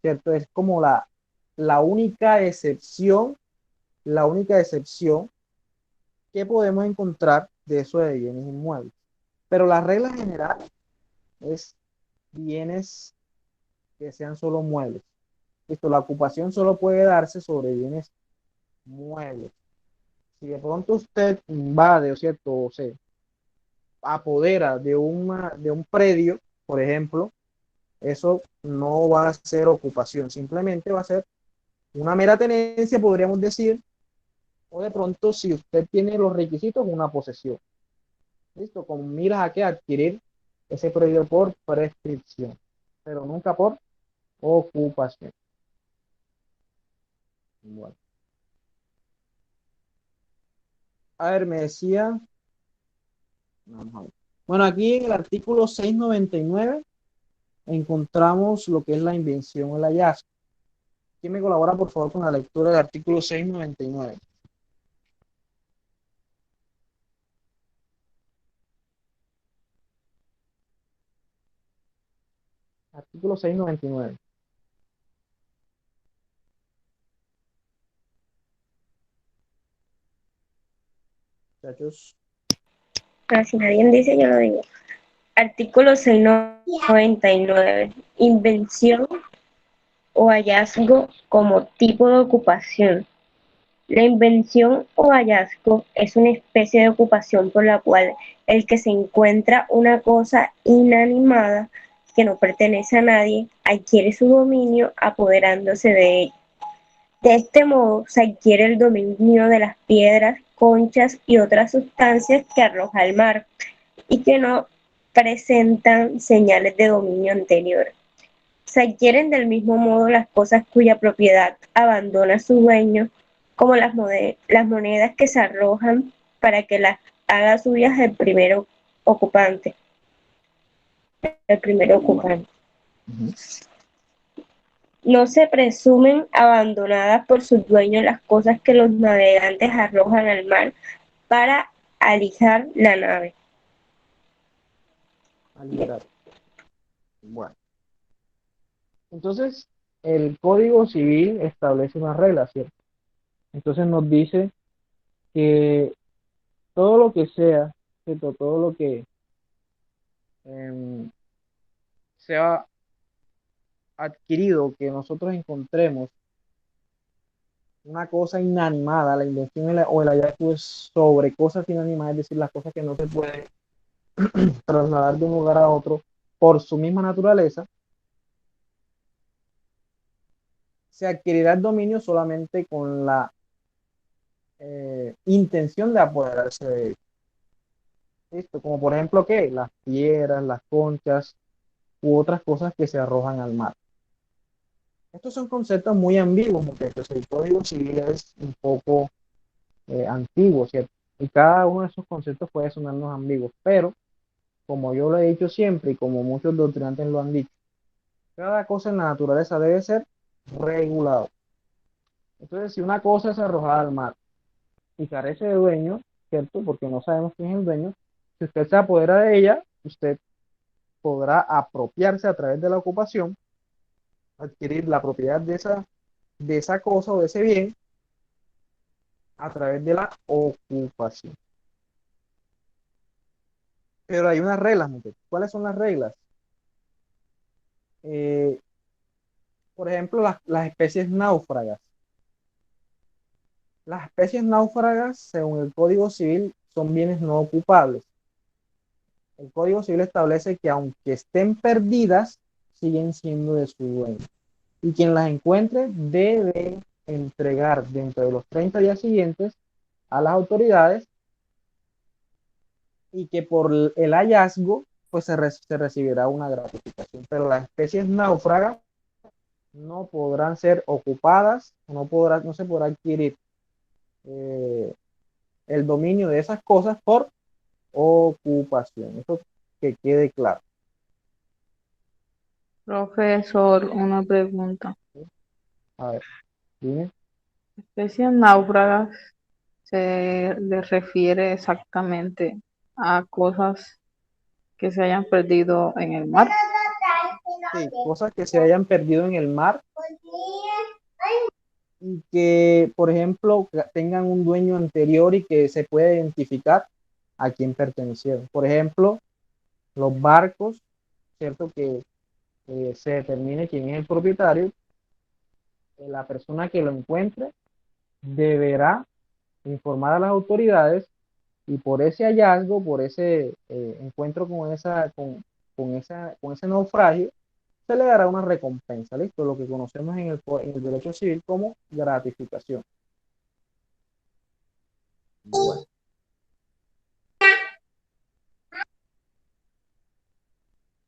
¿cierto? Es como la única excepción, la única excepción que podemos encontrar de eso de bienes inmuebles. Pero la regla general es bienes que sean solo muebles. Esto, la ocupación solo puede darse sobre bienes muebles. Si de pronto usted invade, o cierto, o se apodera de un predio, por ejemplo, eso no va a ser ocupación, simplemente va a ser una mera tenencia, podríamos decir, o de pronto, si usted tiene los requisitos, una posesión. ¿Listo? Con miras a que adquirir ese predio por prescripción, pero nunca por ocupación. Bueno. A ver, me decía. Vamos a ver. Bueno, aquí en el artículo 699 encontramos lo que es la invención o el hallazgo. ¿Quién me colabora, por favor, con la lectura del artículo 699? Artículo 699. Muchachos. Si nadie dice, yo lo digo. Artículo 699. Invención o hallazgo como tipo de ocupación. La invención o hallazgo es una especie de ocupación por la cual el que se encuentra una cosa inanimada que no pertenece a nadie adquiere su dominio apoderándose de ella. De este modo se adquiere el dominio de las piedras, conchas y otras sustancias que arroja el mar y que no presentan señales de dominio anterior. Se adquieren del mismo modo las cosas cuya propiedad abandona su dueño, como las monedas que se arrojan para que las haga suyas el primero ocupante. El primero ocupante. No se presumen abandonadas por sus dueños las cosas que los navegantes arrojan al mar para alijar la nave. Aligerar. Bueno. Entonces, el Código Civil establece una regla, ¿cierto? Entonces nos dice que todo lo que sea, ¿cierto? Todo lo que sea adquirido, que nosotros encontremos una cosa inanimada, la invención o el hallazgo es sobre cosas inanimadas, es decir, las cosas que no se pueden trasladar de un lugar a otro por su misma naturaleza, se adquirirá el dominio solamente con la intención de apoderarse de él. ¿Listo? Como por ejemplo, ¿qué? Las piedras, las conchas u otras cosas que se arrojan al mar. Estos son conceptos muy ambiguos, muchachos. El Código Civil es un poco antiguo, ¿cierto? Y cada uno de esos conceptos puede sonarnos ambiguos, pero como yo lo he dicho siempre y como muchos doctrinantes lo han dicho, cada cosa en la naturaleza debe ser regulado. Entonces, si una cosa es arrojada al mar y carece de dueño, ¿cierto? Porque no sabemos quién es el dueño, si usted se apodera de ella, usted podrá apropiarse a través de la ocupación, adquirir la propiedad de esa cosa o de ese bien a través de la ocupación. Pero hay unas reglas, muchachos. ¿Cuáles son las reglas? Por ejemplo, las especies náufragas. Las especies náufragas, según el Código Civil, son bienes no ocupables. El Código Civil establece que aunque estén perdidas, siguen siendo de su dueño. Y quien las encuentre debe entregar dentro de los 30 días siguientes a las autoridades, y que por el hallazgo pues se recibirá una gratificación. Pero las especies náufragas no podrán ser ocupadas, no se podrá adquirir el dominio de esas cosas por ocupación. Eso que quede claro. Profesor, una pregunta. A ver, dime. Especies náufragas se le refiere exactamente a cosas que se hayan perdido en el mar. Sí, cosas que se hayan perdido en el mar y que, por ejemplo, tengan un dueño anterior y que se pueda identificar a quién pertenecieron. Por ejemplo, los barcos, ¿cierto? Que se determine quién es el propietario, la persona que lo encuentre deberá informar a las autoridades, y por ese hallazgo, por ese encuentro con ese naufragio, se le dará una recompensa, ¿listo? Lo que conocemos en el derecho civil como gratificación. Bueno.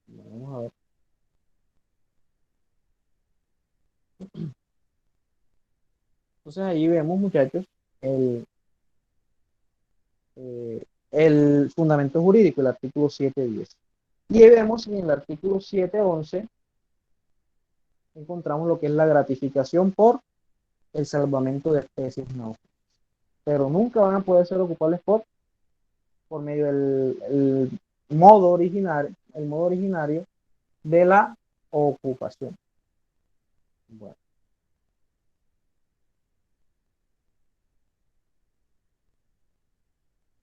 Vamos a ver. Entonces ahí vemos, muchachos, el fundamento jurídico, el artículo 7.10. Y ahí vemos en el artículo 7.11 encontramos lo que es la gratificación por el salvamento de especies náufragas. Pero nunca van a poder ser ocupables por medio del modo originario de la ocupación. Bueno.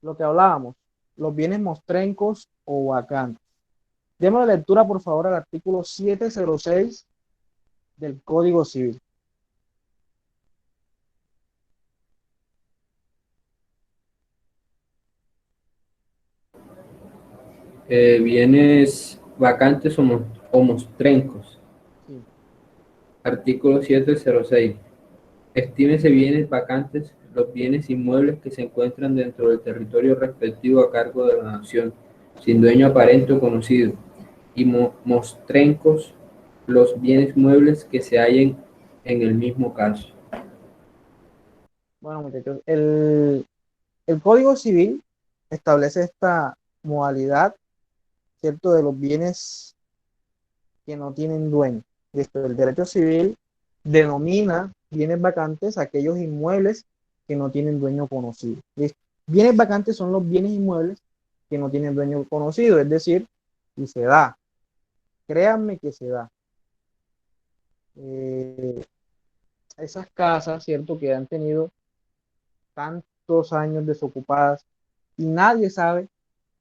Lo que hablábamos, los bienes mostrencos o vacantes. Demos lectura, por favor, al artículo 706 del Código Civil. Bienes vacantes o mostrencos. Sí. Artículo 706. Estímese bienes vacantes los bienes inmuebles que se encuentran dentro del territorio respectivo a cargo de la nación, sin dueño aparente o conocido, y mostrencos los bienes muebles que se hallen en el mismo caso. Bueno, muchachos, el Código Civil establece esta modalidad, ¿cierto?, de los bienes que no tienen dueño. El derecho civil denomina bienes vacantes aquellos inmuebles que no tienen dueño conocido. ¿Listo? Bienes vacantes son los bienes inmuebles que no tienen dueño conocido, es decir, y se da. Créanme que se da. Esas casas, ¿cierto?, que han tenido tantos años desocupadas y nadie sabe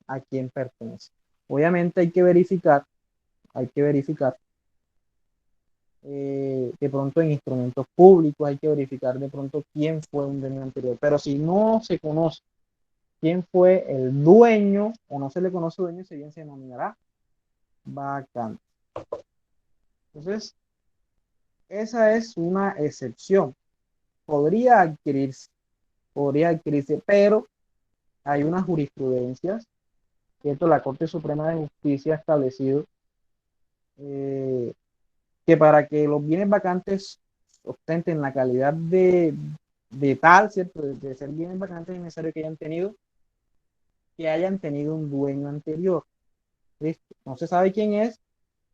a quién pertenece. Obviamente hay que verificar de pronto en instrumentos públicos, hay que verificar de pronto quién fue un dueño anterior. Pero si no se conoce quién fue el dueño o no se le conoce dueño, ese bien se denominará vacante. Entonces, esa es una excepción. Podría adquirirse, pero hay unas jurisprudencias, ¿cierto? La Corte Suprema de Justicia ha establecido que para que los bienes vacantes ostenten la calidad de tal, ¿cierto?, de ser bienes vacantes, es necesario que hayan tenido un dueño anterior. ¿Listo? No se sabe quién es,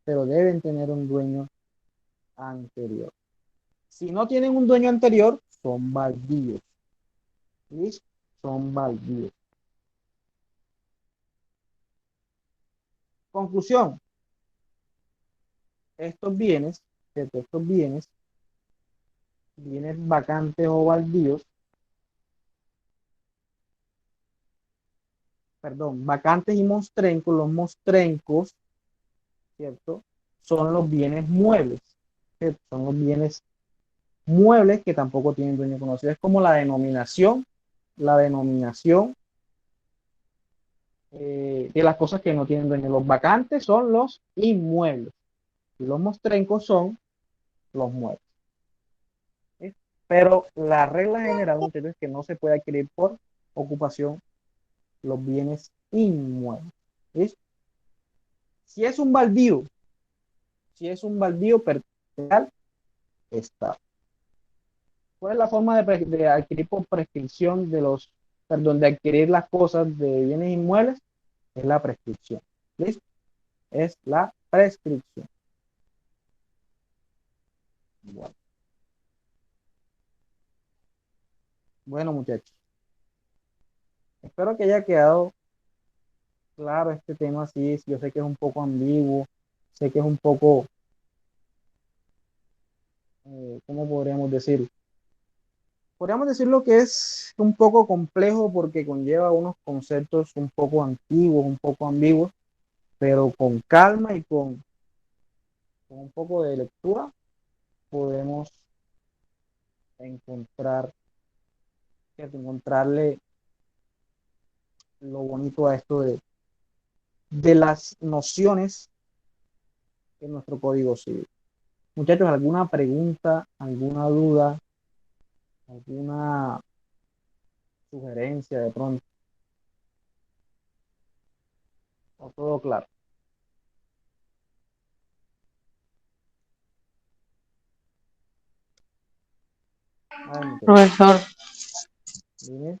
pero deben tener un dueño anterior. Si no tienen un dueño anterior, son baldíos. ¿Listo? Son baldíos. Conclusión. Estos bienes, ¿cierto?, bienes vacantes o baldíos, perdón, vacantes y mostrencos, los mostrencos, ¿cierto?, son los bienes muebles, ¿cierto? Son los bienes muebles que tampoco tienen dueño conocido. Es como la denominación de las cosas que no tienen dueño. Los vacantes son los inmuebles y los mostrencos son los muebles. ¿Sí? Pero la regla general, muchachos, es que no se puede adquirir por ocupación los bienes inmuebles. ¿Sí? Si es un baldío pertenece al Estado. ¿Cuál es la forma de adquirir por prescripción de adquirir las cosas de bienes inmuebles? Es la prescripción. ¿Listo? Es la prescripción. Bueno, muchachos. Espero que haya quedado claro este tema. Sí, yo sé que es un poco ambiguo, sé que es un poco, ¿cómo podríamos decirlo? Podríamos decirlo que es un poco complejo porque conlleva unos conceptos un poco antiguos, un poco ambiguos, pero con calma y con un poco de lectura podemos encontrarle lo bonito a esto de las nociones en nuestro código civil. Muchachos, ¿alguna pregunta, alguna duda, alguna sugerencia de pronto? ¿O todo claro? A ver, muchachos, Profesor, dime.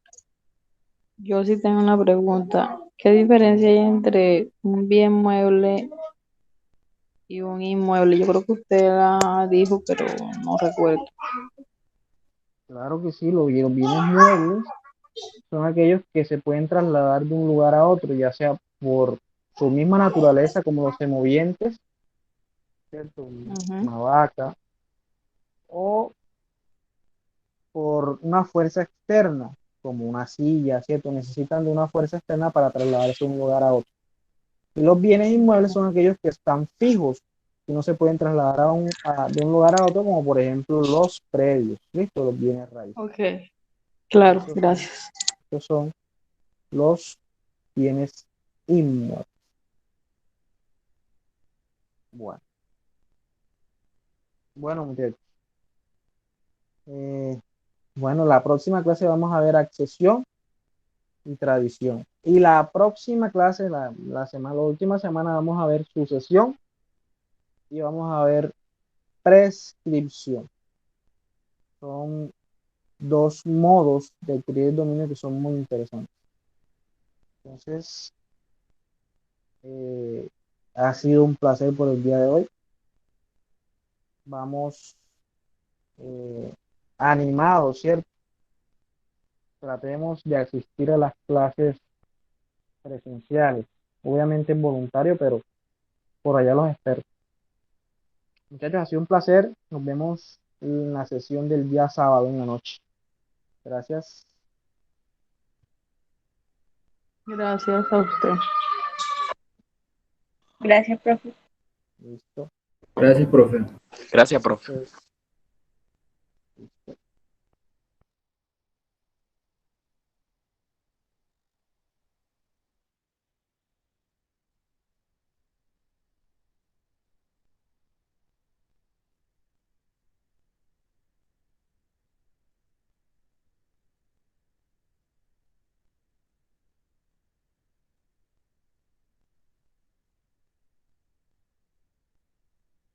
yo sí tengo una pregunta. ¿Qué diferencia hay entre un bien mueble y un inmueble? Yo creo que usted la dijo, pero no recuerdo. Claro que sí, los bienes muebles son aquellos que se pueden trasladar de un lugar a otro, ya sea por su misma naturaleza, como los semovientes, ¿cierto? Ujú. Una vaca, o por una fuerza externa, como una silla, ¿cierto? Necesitan de una fuerza externa para trasladarse de un lugar a otro. Y los bienes inmuebles son aquellos que están fijos, que no se pueden trasladar de un lugar a otro, como por ejemplo los predios, ¿listo? Los bienes raíces. Ok, claro, Estos son, gracias. estos son los bienes inmuebles. Bueno, bueno, muchachos. Eh, bueno, la próxima clase vamos a ver accesión y tradición. Y la próxima clase, la última semana, vamos a ver sucesión y vamos a ver prescripción. Son dos modos de adquirir dominio que son muy interesantes. Entonces, ha sido un placer por el día de hoy. Vamos animados, ¿cierto? Tratemos de asistir a las clases presenciales. Obviamente es voluntario, pero por allá los espero. Muchachos, ha sido un placer. Nos vemos en la sesión del día sábado en la noche. Gracias. Gracias a usted. Gracias, profe. Listo. Gracias, profe. Gracias, profe. Entonces, listo.